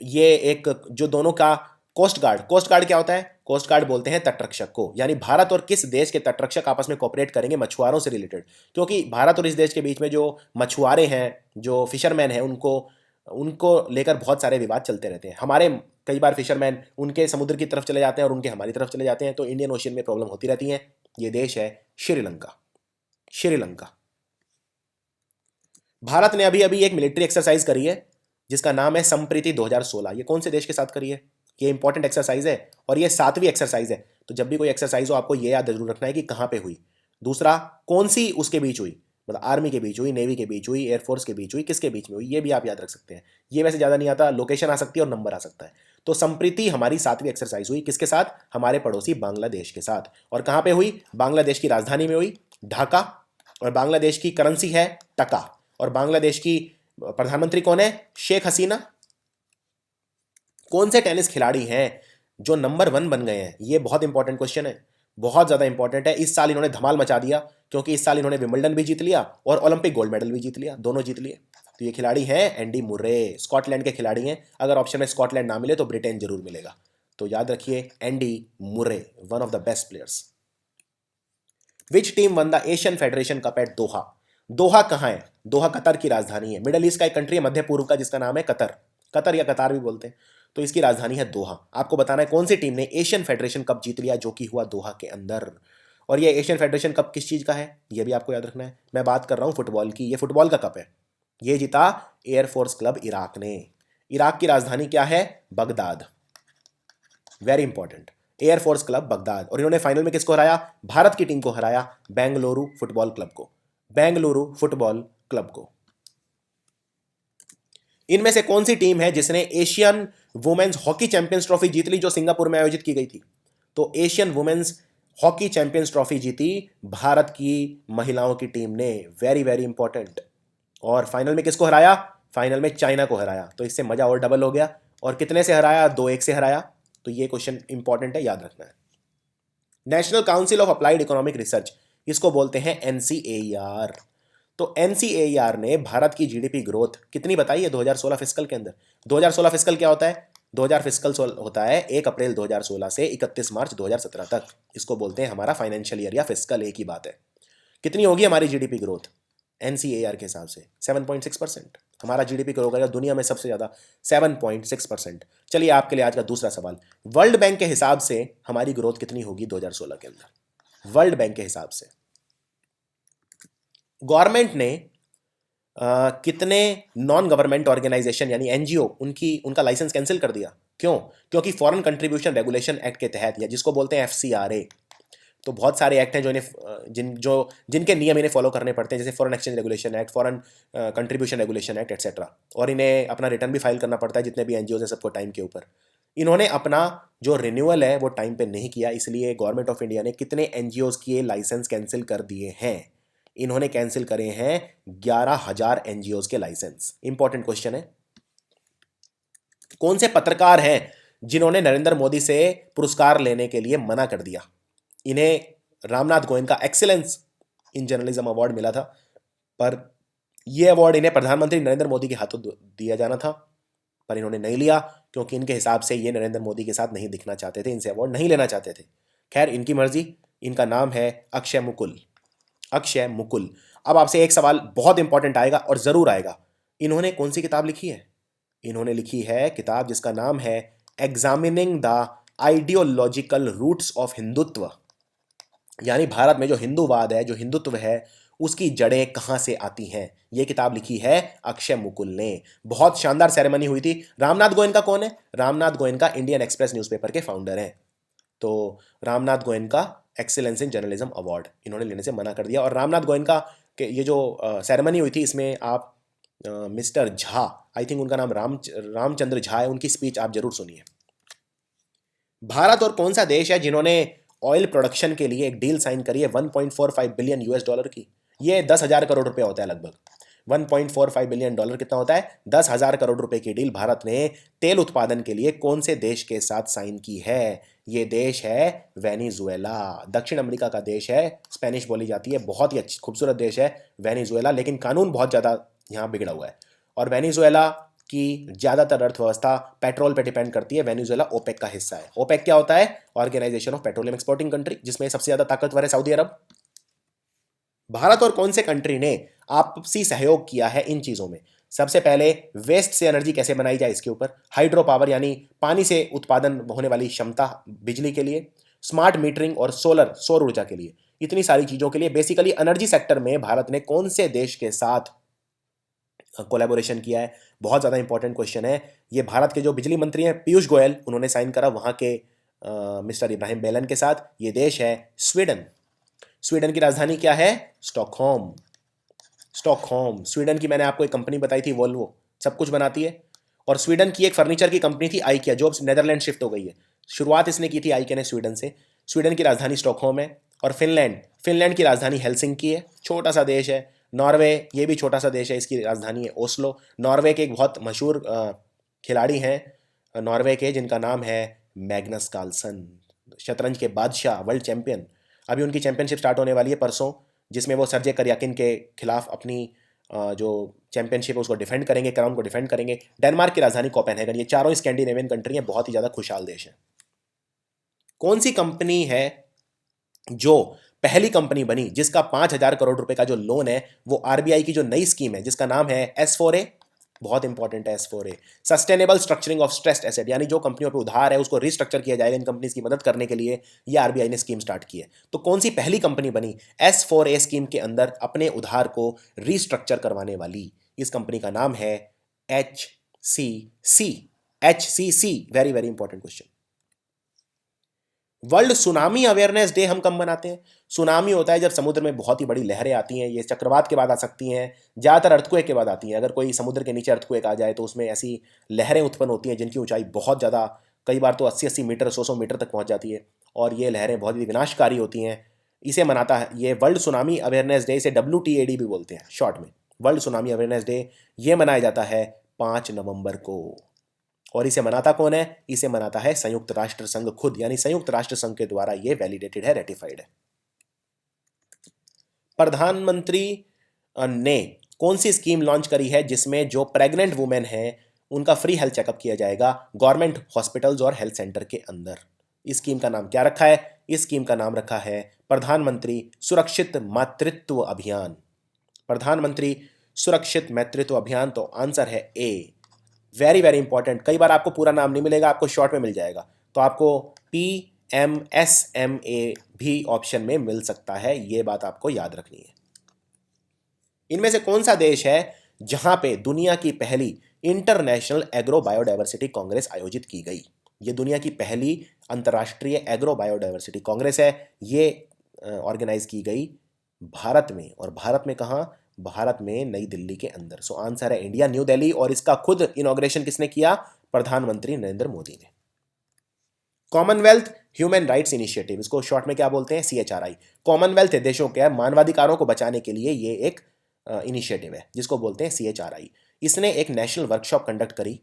ये एक जो दोनों का कोस्ट गार्ड क्या होता है? कोस्ट गार्ड बोलते हैं तटरक्षक को। यानी भारत और किस देश के तटरक्षक आपस में कोऑपरेट करेंगे मछुआरों से रिलेटेड, क्योंकि भारत और इस देश के बीच में जो मछुआरे हैं, जो फिशरमैन हैं, उनको उनको लेकर बहुत सारे विवाद चलते रहते हैं। हमारे कई बार फिशरमैन उनके समुद्र की तरफ चले जाते हैं और उनके हमारी तरफ चले जाते हैं, तो इंडियन ओशियन में प्रॉब्लम होती रहती है। ये देश है श्रीलंका। श्रीलंका। भारत ने अभी अभी एक मिलिट्री एक्सरसाइज करी है जिसका नाम है संप्रीति 2016। ये कौन से देश के साथ करी है? ये इंपॉर्टेंट एक्सरसाइज है और ये 7वीं एक्सरसाइज है। तो जब भी कोई एक्सरसाइज हो आपको ये याद जरूर रखना है कि कहाँ पे हुई। दूसरा, कौन सी उसके बीच हुई, मतलब आर्मी के बीच हुई, नेवी के बीच हुई, एयरफोर्स के बीच हुई, किसके बीच में हुई, ये भी आप याद रख सकते हैं। ये वैसे ज़्यादा नहीं आता, लोकेशन आ सकती है और नंबर आ सकता है। तो संप्रीति हमारी 7वीं एक्सरसाइज हुई, किसके साथ? हमारे पड़ोसी बांग्लादेश के साथ। और कहाँ पे हुई? बांग्लादेश की राजधानी में हुई, ढाका। और बांग्लादेश की करेंसी है टका। और बांग्लादेश की प्रधानमंत्री कौन है? शेख हसीना। कौन से टेनिस खिलाड़ी हैं जो नंबर 1 बन गए हैं? ये बहुत इंपॉर्टेंट क्वेश्चन है, बहुत ज़्यादा इंपॉर्टेंट है। इस साल इन्होंने धमाल मचा दिया, क्योंकि इस साल इन्होंने विंबलडन भी जीत लिया और ओलंपिक गोल्ड मेडल भी जीत लिया, दोनों जीत लिए। तो ये खिलाड़ी हैं एंडी मुर्रे, स्कॉटलैंड के खिलाड़ी हैं। अगर ऑप्शन में स्कॉटलैंड ना मिले तो ब्रिटेन जरूर मिलेगा। तो याद रखिए Andy Murray, one of the best players. Which team won the Asian federation cup at Doha? Doha कहाँ है? दोहा कतर की राजधानी है। मिडल ईस्ट का एक कंट्री है मध्य पूर्व का जिसका नाम है कतर। कतर या कतार भी बोलते हैं। तो इसकी राजधानी है दोहा। आपको बताना है कौन सी टीम ने एशियन फेडरेशन कप जीत लिया, जो कि हुआ दोहा के अंदर। और ये एशियन फेडरेशन कप किस चीज़ का है ये भी आपको याद रखना है। मैं बात कर रहा हूँ फुटबॉल की। ये फुटबॉल का कप है। ये जीता एयरफोर्स क्लब इराक ने। इराक की राजधानी क्या है? Baghdad. Very important, air force club Baghdad. और इन्होंने फाइनल में किसको हराया? भारत की टीम को हराया, बेंगलुरु फुटबॉल क्लब को। बेंगलुरु फुटबॉल क्लब को। इनमें से कौन सी टीम है जिसने Asian women's hockey champions trophy जीत ली, जो सिंगापुर में आयोजित की गई थी? तो Asian women's hockey champions trophy जीती भारत की महिलाओं की टीम ने। Very very important. और फाइनल में किसको हराया? फाइनल में चाइना को हराया। तो इससे मजा और डबल हो गया। और कितने से हराया? 2-1 से हराया। तो ये क्वेश्चन इंपॉर्टेंट है, याद रखना है। National council of applied economic research, इसको बोलते हैं एनसीएईआर। तो एनसीएईआर ने भारत की जीडीपी ग्रोथ कितनी बताई है 2016 फिस्कल के अंदर? 2016 फिस्कल क्या होता है? 2000 फिस्कल होता है 1 अप्रैल 2016 से 31 मार्च 2017 तक। इसको बोलते हैं हमारा फाइनेंशियल ईयर या फिस्कल, एक ही बात है। कितनी होगी हमारी जीडीपी ग्रोथ एनसीएआर के हिसाब से? 7.6%। हमारा जीडीपी ग्रो करेगा दुनिया में सबसे ज़्यादा, 7.6%। चलिए आपके लिए आज का दूसरा सवाल। वर्ल्ड बैंक के हिसाब से हमारी ग्रोथ कितनी होगी 2016 के अंदर? वर्ल्ड बैंक के हिसाब से गवर्नमेंट ने कितने नॉन गवर्नमेंट ऑर्गेनाइजेशन यानी एनजीओ उनका लाइसेंस कैंसिल कर दिया? क्यों? क्योंकि फॉरेन कंट्रीब्यूशन रेगुलेशन एक्ट के तहत, या जिसको बोलते हैं एफसीआरए। तो बहुत सारे एक्ट हैं जो इन्हें जिनके नियम इन्हें फॉलो करने पड़ते हैं, जैसे foreign exchange regulation act, foreign contribution regulation act etcetera. और इन्हें अपना रिटर्न भी फाइल करना पड़ता है, जितने भी एनजीओ हैं सबको टाइम के ऊपर। इन्होंने अपना जो रिन्यूअल है वो टाइम पे नहीं किया, इसलिए गवर्नमेंट ऑफ इंडिया ने कितने एनजीओज के लाइसेंस कैंसिल कर दिए हैं? इन्होंने कैंसिल करे हैं 11,000 एनजीओज के लाइसेंस। इंपॉर्टेंट क्वेश्चन है। कौन से पत्रकार हैं जिन्होंने नरेंद्र मोदी से पुरस्कार लेने के लिए मना कर दिया? इन्हें Ramnath Goenka excellence in journalism award मिला था, पर यह अवार्ड इन्हें प्रधानमंत्री नरेंद्र मोदी के हाथों दिया जाना था, पर इन्होंने नहीं लिया, क्योंकि इनके हिसाब से ये नरेंद्र मोदी के साथ नहीं दिखना चाहते थे, इनसे अवार्ड नहीं लेना चाहते थे। खैर, इनकी मर्जी। इनका नाम है अक्षय मुकुल। अक्षय मुकुल। अब आपसे एक सवाल बहुत इंपॉर्टेंट आएगा और जरूर आएगा। इन्होंने कौन सी किताब लिखी है? इन्होंने लिखी है किताब जिसका नाम है examining the ideological roots of Hindutva. यानी भारत में जो हिंदूवाद है, जो हिंदुत्व है, उसकी जड़ें कहाँ से आती हैं। ये किताब लिखी है अक्षय मुकुल ने। बहुत शानदार सेरेमनी हुई थी। रामनाथ गोयनका कौन है? Ramnath Goenka Indian express newspaper के फाउंडर हैं। तो Ramnath Goenka excellence in journalism award इन्होंने लेने से मना कर दिया। और रामनाथ गोयनका के ये जो सेरेमनी हुई थी, इसमें आप मिस्टर झा, आई थिंक उनका नाम रामचंद्र झा है, उनकी स्पीच आप जरूर सुनिए। भारत और कौन सा देश है जिन्होंने ऑयल प्रोडक्शन के लिए एक डील साइन करी है 1.45 बिलियन यूएस डॉलर की? ये 10,000 करोड़ रुपए होता है लगभग। 1.45 बिलियन डॉलर कितना होता है? 10,000 करोड़ रुपए की डील भारत ने तेल उत्पादन के लिए कौन से देश के साथ साइन की है? ये देश है वेनेजुएला। दक्षिण अमेरिका का देश है, स्पेनिश बोली जाती है, बहुत ही अच्छी खूबसूरत देश है वेनेजुएला, लेकिन कानून बहुत ज़्यादा यहाँ बिगड़ा हुआ है। और वेनेजुएला कि ज़्यादातर अर्थव्यवस्था पेट्रोल पे डिपेंड करती है। वेनेजुएला ओपेक का हिस्सा है। ओपेक क्या होता है? Organisation of petroleum exporting country, जिसमें सबसे ज़्यादा ताकतवर है सऊदी अरब। भारत और कौन से कंट्री ने आपसी सहयोग किया है इन चीज़ों में? सबसे पहले वेस्ट से एनर्जी कैसे बनाई जाए इसके ऊपर, हाइड्रो पावर यानी पानी से उत्पादन होने वाली क्षमता बिजली के लिए, स्मार्ट मीटरिंग और सौर ऊर्जा के लिए, इतनी सारी चीज़ों के लिए बेसिकली एनर्जी सेक्टर में भारत ने कौन से देश के साथ कोलैबोरेशन किया है? बहुत ज़्यादा इंपॉर्टेंट क्वेश्चन है ये। भारत के जो बिजली मंत्री हैं पीयूष गोयल, उन्होंने साइन करा वहाँ के मिस्टर इब्राहिम बेलन के साथ। ये देश है स्वीडन। स्वीडन की राजधानी क्या है? स्टॉकहोम। स्टॉकहोम। स्वीडन की मैंने आपको एक कंपनी बताई थी, वोल्वो, सब कुछ बनाती है। और स्वीडन की एक फर्नीचर की कंपनी थी आइकिया, जो अब नेदरलैंड शिफ्ट हो गई है। शुरुआत इसने की थी आइकिया ने स्वीडन से। स्वीडन की राजधानी स्टॉकहोम है। और फिनलैंड, फिनलैंड की राजधानी हेलसिंकी है, छोटा सा देश है। नॉर्वे, ये भी छोटा सा देश है, इसकी राजधानी है ओस्लो। नॉर्वे के एक बहुत मशहूर खिलाड़ी हैं नॉर्वे के, जिनका नाम है मैग्नस कार्लसन, शतरंज के बादशाह, वर्ल्ड चैंपियन। अभी उनकी चैंपियनशिप स्टार्ट होने वाली है परसों, जिसमें वो सर्जे करयाकिन के खिलाफ अपनी जो चैंपियनशिप है उसको डिफेंड करेंगे, क्राउन को डिफेंड करेंगे। डेनमार्क की राजधानी कोपेनहेगन। ये चारों स्कैंडिनेवियन कंट्री हैं, बहुत ही ज़्यादा खुशहाल देश है। कौन सी कंपनी है जो पहली कंपनी बनी जिसका 5,000 करोड़ रुपए का जो लोन है वो आरबीआई की जो नई स्कीम है जिसका नाम है S4A, बहुत इंपॉर्टेंट है S4A, sustainable structuring of stressed asset, यानी जो कंपनियों पे उधार है उसको रिस्ट्रक्चर किया जाएगा इन कंपनीज की मदद करने के लिए। ये आरबीआई ने स्कीम स्टार्ट की है। तो कौन सी पहली कंपनी बनी S4A स्कीम के अंदर अपने उधार को रिस्ट्रक्चर करवाने वाली? इस कंपनी का नाम है HCC। HCC, very very important question. World tsunami awareness day हम कब मनाते हैं? सुनामी होता है जब समुद्र में बहुत ही बड़ी लहरें आती हैं। ये चक्रवात के बाद आ सकती हैं, ज़्यादातर अर्थक्वेक के बाद आती हैं। अगर कोई समुद्र के नीचे अर्थक्वेक आ जाए तो उसमें ऐसी लहरें उत्पन्न होती हैं जिनकी ऊंचाई बहुत ज़्यादा, कई बार तो 80-80 मीटर, 100-100 मीटर तक पहुंच जाती है। और ये लहरें बहुत ही विनाशकारी होती हैं। इसे मनाता है ये वर्ल्ड सुनामी अवेयरनेस डे, इसे WTAD भी बोलते हैं शॉर्ट में, वर्ल्ड सुनामी अवेयरनेस डे। ये मनाया जाता है 5 नवंबर को। और इसे मनाता कौन है? इसे मनाता है संयुक्त राष्ट्र संघ खुद, यानी संयुक्त राष्ट्र संघ के द्वारा ये वैलिडेटेड है, रेटिफाइड है। प्रधानमंत्री ने कौन सी स्कीम लॉन्च करी है जिसमें जो प्रेग्नेंट वुमेन है उनका फ्री हेल्थ चेकअप किया जाएगा गवर्नमेंट हॉस्पिटल्स और हेल्थ सेंटर के अंदर? इस स्कीम का नाम क्या रखा है? इस स्कीम का नाम रखा है प्रधानमंत्री सुरक्षित मातृत्व अभियान। प्रधानमंत्री सुरक्षित मातृत्व अभियान। तो आंसर है ए। Very very important. कई बार आपको पूरा नाम नहीं मिलेगा, आपको शॉर्ट में मिल जाएगा, तो आपको PMSMA भी ऑप्शन में मिल सकता है। ये बात आपको याद रखनी है। इनमें से कौन सा देश है जहां पे दुनिया की पहली इंटरनेशनल एग्रो बायोडाइवर्सिटी कांग्रेस आयोजित की गई? ये दुनिया की पहली अंतर्राष्ट्रीय एग्रो बायोडाइवर्सिटी कांग्रेस है। ये ऑर्गेनाइज की गई भारत में। और भारत में कहाँ? भारत में नई दिल्ली के अंदर। सो आंसर है इंडिया, न्यू दिल्ली। और इसका खुद इनॉग्रेशन किसने किया? प्रधानमंत्री नरेंद्र मोदी ने। कॉमनवेल्थ ह्यूमन राइट्स इनिशिएटिव, इसको शॉर्ट में क्या बोलते हैं? CHRI। कॉमनवेल्थ देशों के मानवाधिकारों को बचाने के लिए ये एक इनिशिएटिव है जिसको बोलते हैं CHRI। इसने एक नेशनल वर्कशॉप कंडक्ट करी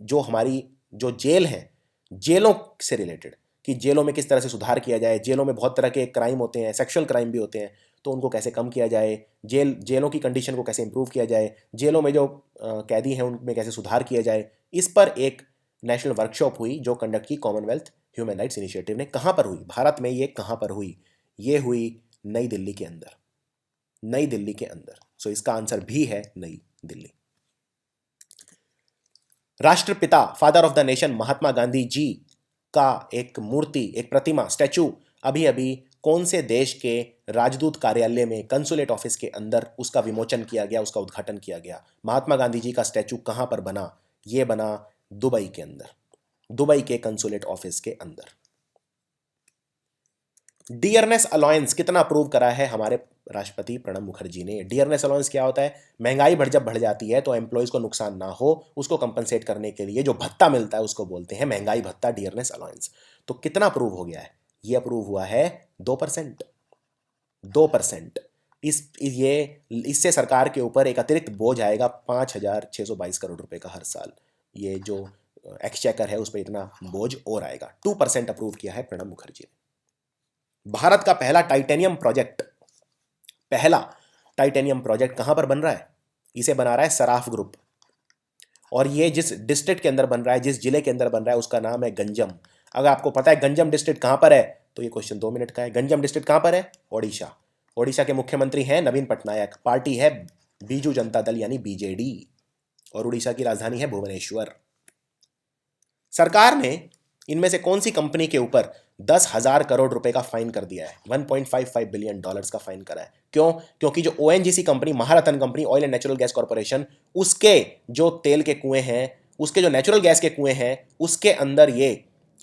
जो हमारी जो जेल है, जेलों से रिलेटेड, कि जेलों में किस तरह से सुधार किया जाए। जेलों में बहुत तरह के क्राइम होते हैं, सेक्सुअल क्राइम भी होते हैं, तो उनको कैसे कम किया जाए, जेलों की कंडीशन को कैसे इंप्रूव किया जाए, जेलों में जो कैदी हैं उनमें कैसे सुधार किया जाए, इस पर एक नेशनल वर्कशॉप हुई जो कंडक्ट की कॉमनवेल्थ ह्यूमन राइट्स इनिशिएटिव ने। कहाँ पर हुई? भारत में। ये कहाँ पर हुई? ये हुई नई दिल्ली के अंदर। नई दिल्ली के अंदर। सो इसका आंसर भी है नई दिल्ली। राष्ट्रपिता, father of the nation, Mahatma Gandhi ji का एक मूर्ति, एक प्रतिमा, स्टैचू अभी अभी कौन से देश के राजदूत कार्यालय में, कंसुलेट ऑफिस के अंदर उसका विमोचन किया गया, उसका उद्घाटन किया गया? महात्मा गांधी जी का स्टैचू कहां पर बना? यह बना दुबई के अंदर, दुबई के कंसुलेट ऑफिस के अंदर। डियरनेस अलायंस कितना अप्रूव करा है हमारे राष्ट्रपति प्रणब मुखर्जी ने? डियरनेस अलायंस क्या होता है? महंगाई जब बढ़ जाती है तो एम्प्लॉयज को नुकसान ना हो उसको कंपनसेट करने के लिए जो भत्ता मिलता है उसको बोलते हैं महंगाई भत्ता, डियरनेस अलायंस। तो कितना अप्रूव हो गया है? ये अप्रूव हुआ है 2%। 2%। इससे सरकार के ऊपर एक अतिरिक्त बोझ आएगा 5,622 करोड़ रुपए का हर साल। ये जो एक्सचेकर है उस पर इतना बोझ और आएगा। 2% अप्रूव किया है प्रणब मुखर्जी ने। भारत का पहला टाइटेनियम प्रोजेक्ट, पहला टाइटेनियम प्रोजेक्ट कहां पर बन रहा है? इसे बना रहा है सराफ ग्रुप। और ये जिस डिस्ट्रिक्ट के अंदर बन रहा है, जिस जिले के अंदर बन रहा है, उसका नाम है गंजम। अगर आपको पता है गंजम डिस्ट्रिक्ट कहाँ पर है तो ये क्वेश्चन 2 मिनट का है। गंजम डिस्ट्रिक्ट कहाँ पर है? ओडिशा। ओडिशा के मुख्यमंत्री हैं नवीन पटनायक, पार्टी है बीजू जनता दल यानी बीजेडी, और उड़ीसा की राजधानी है भुवनेश्वर। सरकार ने इनमें से कौन सी कंपनी के ऊपर 10,000 करोड़ रुपए का फाइन कर दिया है? 1.55 बिलियन डॉलर्स का फाइन करा है। क्यों? क्योंकि जो ONGC company, Maharatna company, oil and natural gas corporation, उसके जो तेल के कुएं हैं, उसके जो नेचुरल गैस के कुएं हैं, उसके अंदर ये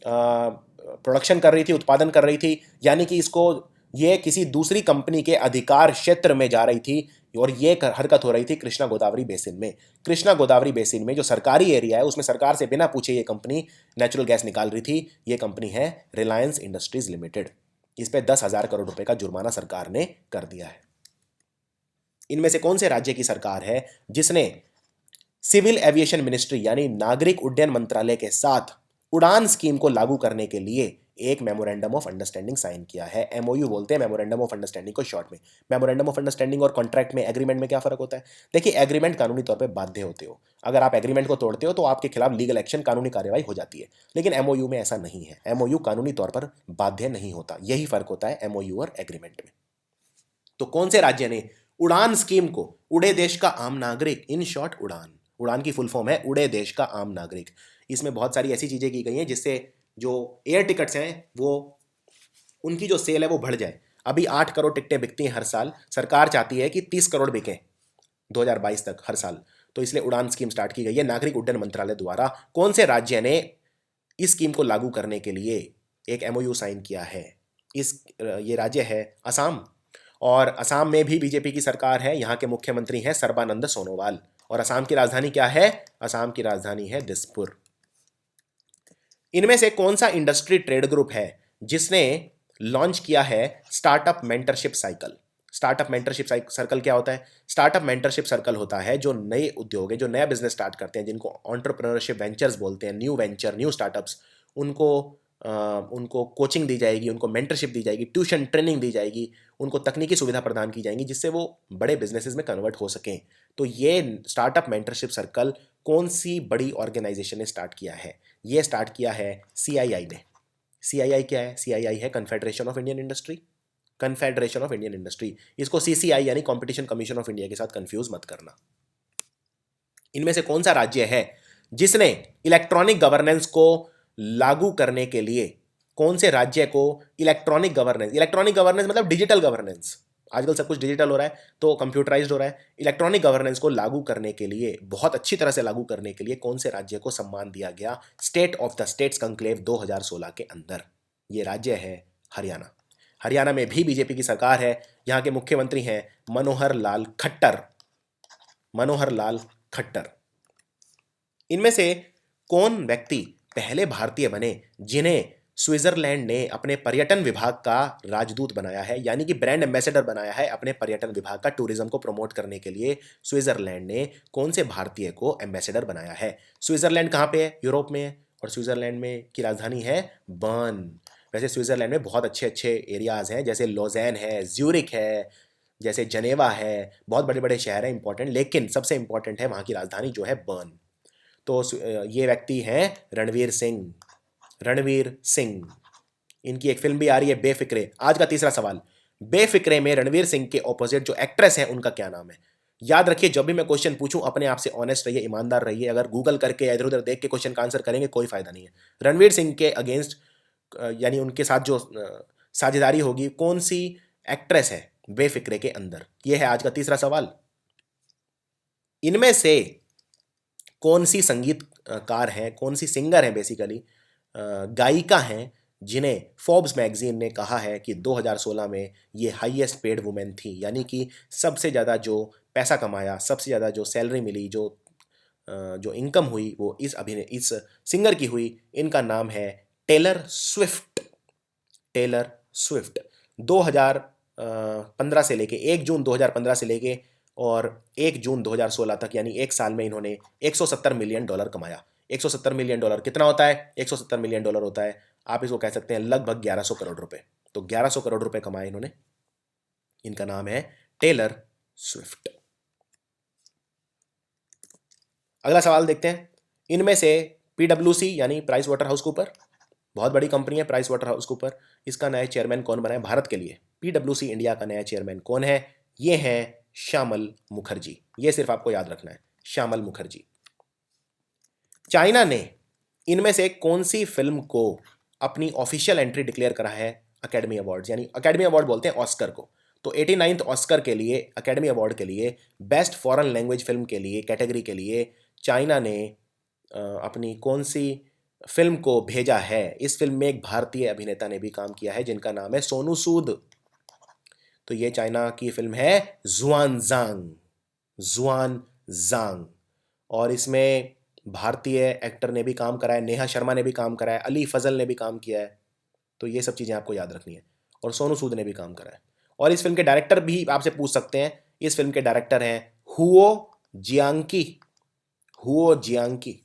प्रोडक्शन कर रही थी, उत्पादन कर रही थी, यानी कि इसको ये किसी दूसरी कंपनी के अधिकार क्षेत्र में जा रही थी, और ये हरकत हो रही थी कृष्णा गोदावरी बेसिन में। कृष्णा गोदावरी बेसिन में जो सरकारी एरिया है उसमें सरकार से बिना पूछे ये कंपनी नेचुरल गैस निकाल रही थी। ये कंपनी है रिलायंस इंडस्ट्रीज लिमिटेड। इस पे 10,000 करोड़ रुपए का जुर्माना सरकार ने कर दिया है। इनमें से कौन से राज्य की सरकार है जिसने सिविल एविएशन मिनिस्ट्री यानी नागरिक उड्डयन मंत्रालय के साथ उड़ान स्कीम को लागू करने के लिए एक मेमोरेंडम ऑफ अंडरस्टैंडिंग साइन किया है? एमओयू बोलते हैं मेमोरेंडम ऑफ अंडरस्टैंडिंग को शॉर्ट में। मेमोरेंडम ऑफ अंडरस्टैंडिंग और कॉन्ट्रैक्ट में, एग्रीमेंट में क्या फर्क होता है? देखिए, एग्रीमेंट कानूनी तौर पे बाध्य होते हो। अगर आप एग्रीमेंट को तोड़ते हो तो आपके खिलाफ लीगल एक्शन, कानूनी कार्रवाई हो जाती है। लेकिन एमओयू में ऐसा नहीं है। एमओयू कानूनी तौर पर बाध्य नहीं होता। यही फर्क होता है एमओयू और एग्रीमेंट में। तो कौन से राज्य ने उड़ान स्कीम को, उड़े देश का आम नागरिक, इन शॉर्ट उड़ान, उड़ान की फुल फॉर्म है उड़े देश का आम नागरिक, इसमें बहुत सारी ऐसी चीजें की गई हैं जिससे जो एयर टिकट्स हैं वो, उनकी जो सेल है वो बढ़ जाए। अभी 8 करोड़ टिकटें बिकती हैं हर साल, सरकार चाहती है कि 30 करोड़ बिकें 2022 तक हर साल। तो इसलिए उड़ान स्कीम स्टार्ट की गई है नागरिक उड्डयन मंत्रालय द्वारा। कौन से राज्य ने इस स्कीम को लागू करने के लिए एक एमओयू साइन किया है? ये राज्य है असम। और असम में भी बीजेपी की सरकार है। यहाँ के मुख्यमंत्री हैं सर्बानंद सोनोवाल। और असम की राजधानी क्या है? असम की राजधानी है दिसपुर। इनमें से कौन सा इंडस्ट्री ट्रेड ग्रुप है जिसने लॉन्च किया है startup mentorship cycle? Startup mentorship circle क्या होता है? स्टार्टअप मेंटरशिप सर्कल होता है जो नए उद्योग है, जो नया बिजनेस स्टार्ट करते हैं, जिनको एंटरप्रेन्योरशिप वेंचर्स बोलते हैं, न्यू वेंचर, न्यू स्टार्टअप्स, उनको उनको कोचिंग दी जाएगी, उनको मेंटरशिप दी जाएगी, ट्यूशन ट्रेनिंग दी जाएगी, उनको तकनीकी सुविधा प्रदान की जाएंगी जिससे वो बड़े बिजनेसेस में कन्वर्ट हो सकें। तो ये स्टार्टअप मेंटरशिप सर्कल कौन सी बड़ी ऑर्गेनाइजेशन ने स्टार्ट किया है? ये स्टार्ट किया है सीआईआई ने। सीआईआई क्या है? सीआईआई है confederation of Indian industry. Confederation of Indian industry, इसको सीसीआई यानी कॉम्पिटिशन कमीशन ऑफ इंडिया के साथ कंफ्यूज मत करना। इनमें से कौन सा राज्य है जिसने इलेक्ट्रॉनिक गवर्नेंस को लागू करने के लिए, कौन से राज्य को इलेक्ट्रॉनिक गवर्नेंस मतलब डिजिटल गवर्नेंस, आजकल सब कुछ डिजिटल हो रहा है तो कंप्यूटराइज्ड हो रहा है, इलेक्ट्रॉनिक गवर्नेंस को लागू करने के लिए, बहुत अच्छी तरह से लागू करने के लिए कौन से राज्य को सम्मान दिया गया state of the states conclave 2016 के अंदर? ये राज्य है हरियाणा। हरियाणा में भी बीजेपी की सरकार है। यहाँ के मुख्यमंत्री हैं मनोहर लाल खट्टर। मनोहर लाल खट्टर। इनमें से कौन व्यक्ति पहले भारतीय बने जिन्हें स्विट्जरलैंड ने अपने पर्यटन विभाग का राजदूत बनाया है, यानी कि ब्रांड एम्बेसडर बनाया है अपने पर्यटन विभाग का? टूरिज्म को प्रमोट करने के लिए स्विट्जरलैंड ने कौन से भारतीय को एम्बेसडर बनाया है? स्विट्जरलैंड कहाँ पे है? यूरोप में है। और स्विट्जरलैंड में की राजधानी है बर्न। वैसे स्विट्जरलैंड में बहुत अच्छे अच्छे एरियाज हैं, जैसे लोजेन है, ज्यूरिक है, जैसे जनेवा है, बहुत बड़े बड़े शहर हैं इंपॉर्टेंट, लेकिन सबसे इंपॉर्टेंट है वहाँ की राजधानी जो है बर्न। तो ये व्यक्ति हैं रणवीर सिंह। रणवीर सिंह, इनकी एक फिल्म भी आ रही है बेफिक्रे। आज का तीसरा सवाल, बेफिक्रे में रणवीर सिंह के ऑपोजिट जो एक्ट्रेस है उनका क्या नाम है? याद रखिए, जब भी मैं क्वेश्चन पूछूं अपने आप से ऑनेस्ट रहिए, ईमानदार रहिए। अगर गूगल करके या इधर उधर देख के क्वेश्चन का आंसर करेंगे कोई फायदा नहीं है। रणवीर सिंह के अगेंस्ट यानी उनके साथ जो साझेदारी होगी, कौन सी एक्ट्रेस है बेफिक्रे के अंदर? यह है आज का तीसरा सवाल। इनमें से कौन सी संगीतकार हैं, कौन सी सिंगर हैं, बेसिकली गायिका हैं, जिन्हें फोर्ब्स मैगजीन ने कहा है कि 2016 में ये हाईएस्ट पेड वुमेन थी, यानी कि सबसे ज़्यादा जो पैसा कमाया, सबसे ज़्यादा जो सैलरी मिली, जो इनकम हुई वो इस सिंगर की हुई। इनका नाम है टेलर स्विफ्ट। टेलर स्विफ्ट 2015 से लेके 1 जून 2015 से लेके और 1 जून 2016 तक, यानी एक साल में इन्होंने $170 मिलियन कमाया। $170 मिलियन कितना होता है? $170 मिलियन होता है, आप इसको कह सकते हैं लगभग 1100 करोड़ रुपए। तो 1100 करोड़ रुपए कमाए इन्होंने। इनका नाम है टेलर स्विफ्ट। अगला सवाल देखते हैं, इनमें से PwC यानी प्राइस वाटर हाउस कूपर, बहुत बड़ी कंपनी है प्राइस वाटर हाउस कूपर, इसका नया चेयरमैन कौन बना है भारत के लिए? PwC इंडिया का नया चेयरमैन कौन है? ये है श्यामल मुखर्जी। ये सिर्फ आपको याद रखना है, श्यामल मुखर्जी। चाइना ने इनमें से कौन सी फिल्म को अपनी ऑफिशियल एंट्री डिक्लेयर करा है अकेडमी अवार्ड्स, यानी अकेडमी अवार्ड बोलते हैं ऑस्कर को। तो 89th ऑस्कर के लिए, अकेडमी अवार्ड के लिए, बेस्ट फॉरेन लैंग्वेज फिल्म के लिए, कैटेगरी के लिए चाइना ने अपनी कौन सी फिल्म को भेजा है? इस फिल्म में एक भारतीय अभिनेता ने भी काम किया है जिनका नाम है सोनू सूद। तो ये चाइना की फिल्म है जुआनजांग, जुआनजांग। और इसमें भारतीय एक्टर ने भी काम करा है, नेहा शर्मा ने भी काम करा है, अली फजल ने भी काम किया है। तो ये सब चीज़ें आपको याद रखनी है। और सोनू सूद ने भी काम करा है। और इस फिल्म के डायरेक्टर भी आपसे पूछ सकते हैं, इस फिल्म के डायरेक्टर हैं हुओ जियांकी, हुओ जियांकी।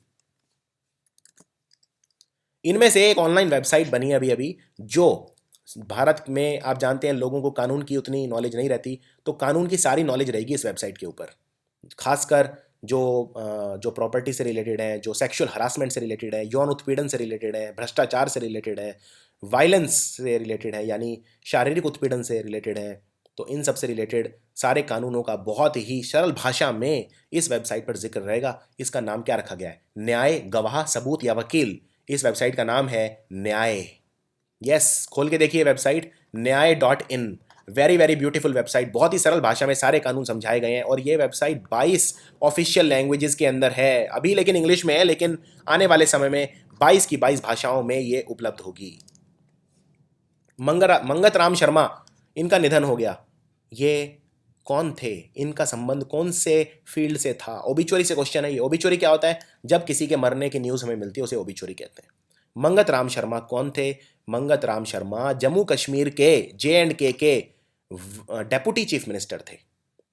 इनमें से एक ऑनलाइन वेबसाइट बनी है अभी अभी, जो भारत में आप जानते हैं लोगों को कानून की उतनी नॉलेज नहीं रहती, तो कानून की सारी नॉलेज रहेगी इस वेबसाइट के ऊपर। खासकर जो प्रॉपर्टी से रिलेटेड है, जो सेक्सुअल हरासमेंट से रिलेटेड है, यौन उत्पीड़न से रिलेटेड है, भ्रष्टाचार से रिलेटेड है, वायलेंस से रिलेटेड है यानी शारीरिक उत्पीड़न से रिलेटेड है, तो इन सब से रिलेटेड सारे कानूनों का बहुत ही सरल भाषा में इस वेबसाइट पर जिक्र रहेगा। इसका नाम क्या रखा गया है? न्याय, गवाह, सबूत या वकील। इस वेबसाइट का नाम है न्याय। यस, खोल के देखिए वेबसाइट न्याय.in। वेरी वेरी ब्यूटीफुल वेबसाइट, बहुत ही सरल भाषा में सारे कानून समझाए गए हैं। और ये वेबसाइट 22 ऑफिशियल लैंग्वेजेस के अंदर है अभी, लेकिन इंग्लिश में है, लेकिन आने वाले समय में 22 की 22 भाषाओं में ये उपलब्ध होगी। मंगत राम शर्मा, इनका निधन हो गया। ये कौन थे? इनका संबंध कौन से फील्ड से था? ओबिचुरी से क्वेश्चन है ये। ओबिचुरी क्या होता है? जब किसी के मरने की न्यूज़ हमें मिलती है उसे ओबिचुरी कहते हैं। मंगत राम शर्मा कौन थे? मंगत राम शर्मा जम्मू कश्मीर के J&K के डेप्यूटी चीफ मिनिस्टर थे।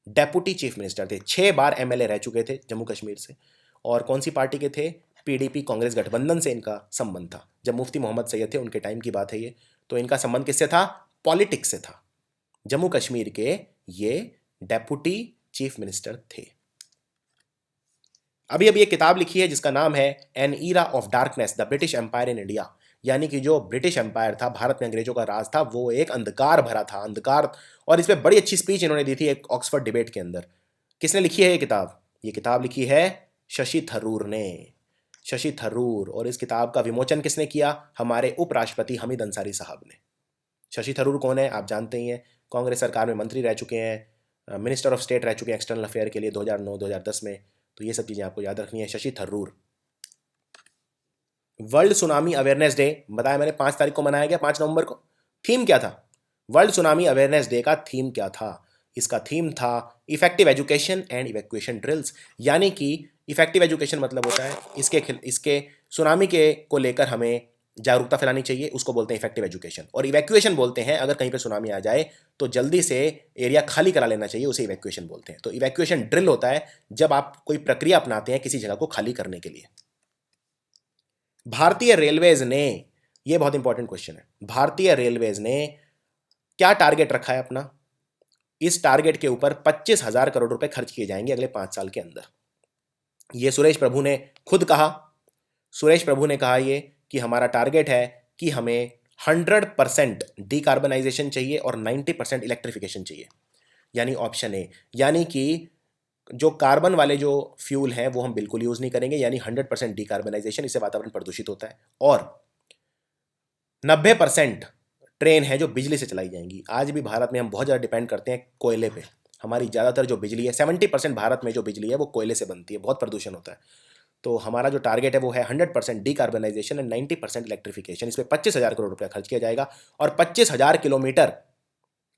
डेप्यूटी चीफ मिनिस्टर थे, 6 बार MLA रह चुके थे जम्मू कश्मीर से। और कौन सी पार्टी के थे? PDP कांग्रेस गठबंधन से इनका संबंध था। जब मुफ्ती मोहम्मद सैयद थे उनके टाइम की बात है ये। तो इनका संबंध किससे था? पॉलिटिक्स से था। जम्मू कश्मीर के ये डेप्यूटी चीफ मिनिस्टर थे। अभी अभी एक किताब लिखी है जिसका नाम है an era of darkness, the British empire in India. यानी कि जो ब्रिटिश एम्पायर था, भारत में अंग्रेजों का राज था, वो एक अंधकार भरा था, अंधकार। और इस पर बड़ी अच्छी स्पीच इन्होंने दी थी एक ऑक्सफोर्ड डिबेट के अंदर। किसने लिखी है ये किताब? ये किताब लिखी है शशि थरूर ने, शशि थरूर। और इस किताब का विमोचन किसने किया? हमारे उपराष्ट्रपति हामिद अंसारी साहब ने। शशि थरूर कौन है? आप जानते ही हैं, कांग्रेस सरकार में मंत्री रह चुके हैं, मिनिस्टर ऑफ स्टेट रह चुके हैं एक्सटर्नल अफेयर के लिए 2009-2010 में। तो ये सब चीज़ें आपको याद रखनी है। Shashi Tharoor. World tsunami awareness day बताया मैंने 5 तारीख को मनाया गया, 5 नवंबर को। थीम क्या था? वर्ल्ड सुनामी अवेयरनेस डे का थीम क्या था? इसका थीम था effective education and evacuation drills. यानी कि इफेक्टिव एजुकेशन मतलब होता है इसके सुनामी के को लेकर हमें जागरूकता फैलानी चाहिए, उसको बोलते हैं इफेक्टिव एजुकेशन। और इवैक्यूएशन बोलते हैं अगर कहीं पे सुनामी आ जाए तो जल्दी से एरिया खाली करा लेना चाहिए, उसे इवैक्यूएशन बोलते हैं। तो इवैक्यूएशन ड्रिल होता है जब आप कोई प्रक्रिया अपनाते हैं किसी जगह को खाली करने के लिए। भारतीय रेलवेज ने, यह बहुत इंपॉर्टेंट क्वेश्चन है, भारतीय रेलवेज ने क्या टारगेट रखा है अपना? इस टारगेट के ऊपर 25,000 करोड़ रुपए खर्च किए जाएंगे अगले 5 साल के अंदर। यह सुरेश प्रभु ने खुद कहा। सुरेश प्रभु ने कहा ये कि हमारा टारगेट है कि हमें 100% डीकार्बनाइजेशन चाहिए और 90% इलेक्ट्रिफिकेशन चाहिए, यानी ऑप्शन ए। यानी कि जो कार्बन वाले जो फ्यूल हैं वो हम बिल्कुल यूज़ नहीं करेंगे, यानी 100% डीकार्बनाइजेशन, इससे वातावरण प्रदूषित होता है। और 90% ट्रेन है जो बिजली से चलाई जाएंगी। आज भी भारत में हम बहुत ज़्यादा डिपेंड करते हैं कोयले पे। हमारी ज़्यादातर जो बिजली है, 70% भारत में जो बिजली है वो कोयले से बनती है, बहुत प्रदूषण होता है। तो हमारा जो टारगेट है वो है 100% डीकार्बनाइजेशन एंड 90% इलेक्ट्रिफिकेशन। इस पर 25,000 करोड़ रुपया खर्च किया जाएगा। और 25,000 किलोमीटर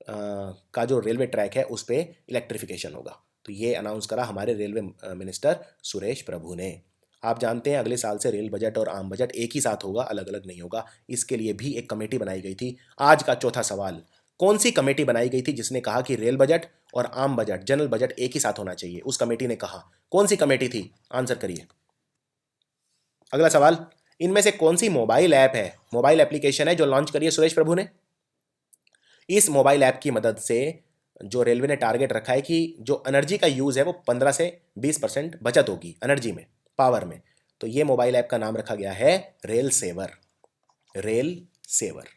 का जो रेलवे ट्रैक है उस पर इलेक्ट्रिफिकेशन होगा। तो ये अनाउंस करा हमारे रेलवे मिनिस्टर सुरेश प्रभु ने। आप जानते हैं अगले साल से रेल बजट और आम बजट एक ही साथ होगा, अलग अलग नहीं होगा। इसके लिए भी एक कमेटी बनाई गई थी। आज का चौथा सवाल, कौन सी कमेटी बनाई गई थी जिसने कहा कि रेल बजट और आम बजट, जनरल बजट एक ही साथ होना चाहिए? उस कमेटी ने कहा, कौन सी कमेटी थी? आंसर करिए। अगला सवाल, इनमें से कौन सी मोबाइल ऐप है, मोबाइल एप्लीकेशन है जो लॉन्च करी है सुरेश प्रभु ने? इस मोबाइल ऐप की मदद से जो रेलवे ने टारगेट रखा है कि जो एनर्जी का यूज़ है वो 15 से 20% बचत होगी एनर्जी में। पावर में। तो ये मोबाइल ऐप का नाम रखा गया है रेल सेवर, रेल सेवर।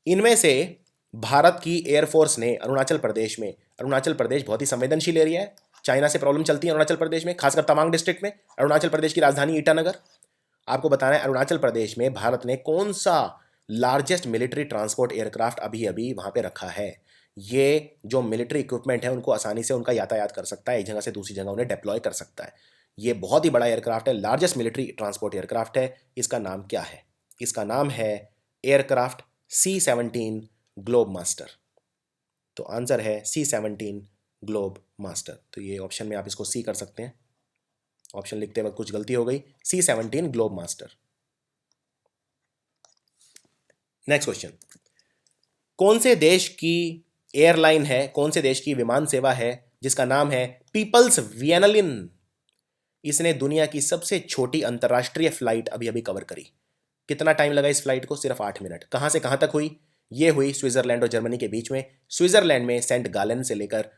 इनमें से भारत की एयरफोर्स ने अरुणाचल प्रदेश में, अरुणाचल प्रदेश बहुत ही संवेदनशील एरिया है, चाइना से प्रॉब्लम चलती है अरुणाचल प्रदेश में, खासकर तवांग डिस्ट्रिक्ट में। अरुणाचल प्रदेश की राजधानी ईटानगर। आपको बताना है अरुणाचल प्रदेश में भारत ने कौन सा लार्जेस्ट मिलिट्री ट्रांसपोर्ट एयरक्राफ्ट अभी अभी वहां पे रखा है। ये जो मिलिट्री इक्विपमेंट है उनको आसानी से उनका यातायात कर सकता है, एक जगह से दूसरी जगह उन्हें डिप्लॉय कर सकता है। ये बहुत ही बड़ा एयरक्राफ्ट है, लार्जेस्ट मिलिट्री ट्रांसपोर्ट एयरक्राफ्ट है। इसका नाम क्या है? इसका नाम है एयरक्राफ्ट C-17 ग्लोब मास्टर। तो आंसर है C-17 ग्लोब मास्टर। तो ये ऑप्शन में आप इसको सी कर सकते हैं, ऑप्शन लिखते वक्त कुछ गलती हो गई, C-17 globe master. Next question, कौन से देश की एयरलाइन है, कौन से देश की विमान सेवा है जिसका नाम है पीपल्स वियनलिन? इसने दुनिया की सबसे छोटी अंतरराष्ट्रीय फ्लाइट अभी अभी कवर करी। कितना टाइम लगा इस फ्लाइट को? सिर्फ 8 मिनट। कहां से कहां तक हुई? ये हुई स्विट्जरलैंड और जर्मनी के बीच में। स्विट्जरलैंड में सेंट गालन से लेकर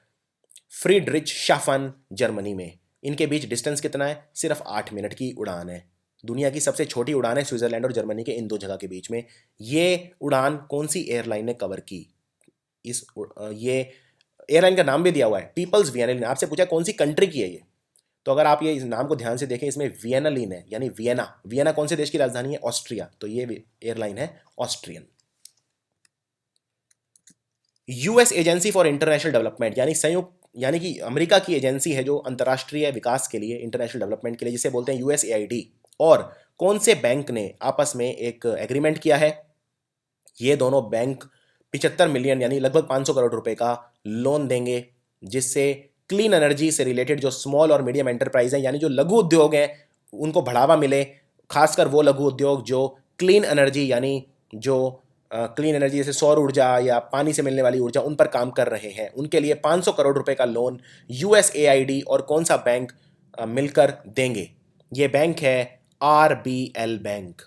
फ्रीडरिच शाफन जर्मनी में। इनके बीच डिस्टेंस कितना है? सिर्फ 8 मिनट की उड़ान है। दुनिया की सबसे छोटी उड़ान है स्विट्जरलैंड और जर्मनी के इन दो जगह के बीच में। ये उड़ान कौन सी एयरलाइन ने कवर की? ये एयरलाइन का नाम भी दिया हुआ है पीपल्स वियनलिन। आपसे पूछा कौन सी कंट्री की है ये, तो अगर आप ये इस नाम को ध्यान से देखें, इसमें वियनलिन है, यानी वियना। वियना कौन से देश की राजधानी है? ऑस्ट्रिया। तो ये एयरलाइन है Austrian. US agency for international development, यानी संयुक्त, यानी कि अमेरिका की एजेंसी है जो अंतर्राष्ट्रीय विकास के लिए, इंटरनेशनल डेवलपमेंट के लिए, जिसे बोलते हैं USAID। और कौन से बैंक ने आपस में एक एग्रीमेंट किया है? ये दोनों बैंक 75 मिलियन यानी लगभग 500 करोड़ रुपए का लोन देंगे, जिससे क्लीन एनर्जी से रिलेटेड जो स्मॉल और मीडियम एंटरप्राइज हैं, यानी जो लघु उद्योग हैं, उनको बढ़ावा मिले। खासकर वो लघु उद्योग जो क्लीन एनर्जी, यानी जो क्लीन एनर्जी जैसे सौर ऊर्जा या पानी से मिलने वाली ऊर्जा, उन पर काम कर रहे हैं, उनके लिए 500 करोड़ रुपए का लोन USAID और कौन सा बैंक मिलकर देंगे? ये बैंक है RBL बैंक।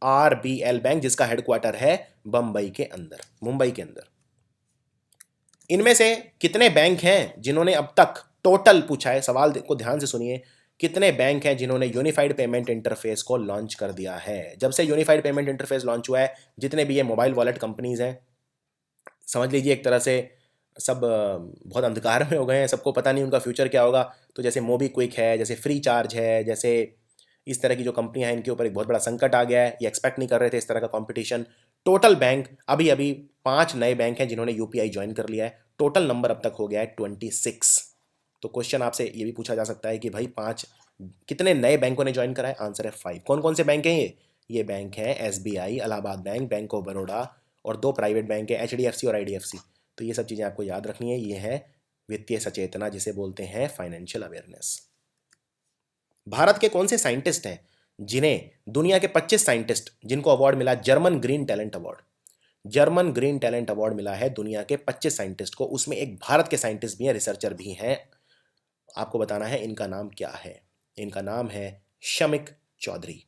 RBL बैंक, जिसका हेडक्वार्टर है बंबई के अंदर, मुंबई के अंदर। इनमें से कितने बैंक हैं जिन्होंने अब तक, टोटल पूछा है, सवाल को ध्यान से सुनिए, कितने बैंक हैं जिन्होंने यूनिफाइड पेमेंट इंटरफेस को लॉन्च कर दिया है? जब से यूनिफाइड पेमेंट इंटरफेस लॉन्च हुआ है, जितने भी ये मोबाइल वॉलेट कंपनीज हैं, समझ लीजिए एक तरह से सब बहुत अंधकार में हो गए हैं, सबको पता नहीं उनका फ्यूचर क्या होगा। तो जैसे मोबी क्विक है, जैसे फ्री चार्ज है, जैसे इस तरह की जो कंपनियां हैं, इनके ऊपर एक बहुत बड़ा संकट आ गया है। ये एक्सपेक्ट नहीं कर रहे थे इस तरह का कंपटीशन। टोटल बैंक अभी अभी 5 नए बैंक हैं जिन्होंने UPI ज्वाइन कर लिया है। टोटल नंबर अब तक हो गया है 26। तो क्वेश्चन आपसे ये भी पूछा जा सकता है कि भाई 5 कितने नए बैंकों ने ज्वाइन करा है? आंसर है 5। कौन कौन से बैंक हैं ये बैंक हैं SBI, Allahabad bank, bank of Baroda, और 2 प्राइवेट बैंक है HDFC और IDFC। तो ये सब चीज़ें आपको याद रखनी है। ये है वित्तीय सचेतना, जिसे बोलते हैं फाइनेंशियल अवेयरनेस। भारत के कौन से साइंटिस्ट हैं जिन्हें, दुनिया के 25 साइंटिस्ट जिनको अवार्ड मिला German green talent award? German green talent award मिला है दुनिया के 25 साइंटिस्ट को, उसमें एक भारत के साइंटिस्ट भी हैं, रिसर्चर भी हैं। आपको बताना है इनका नाम क्या है। इनका नाम है शमिक चौधरी।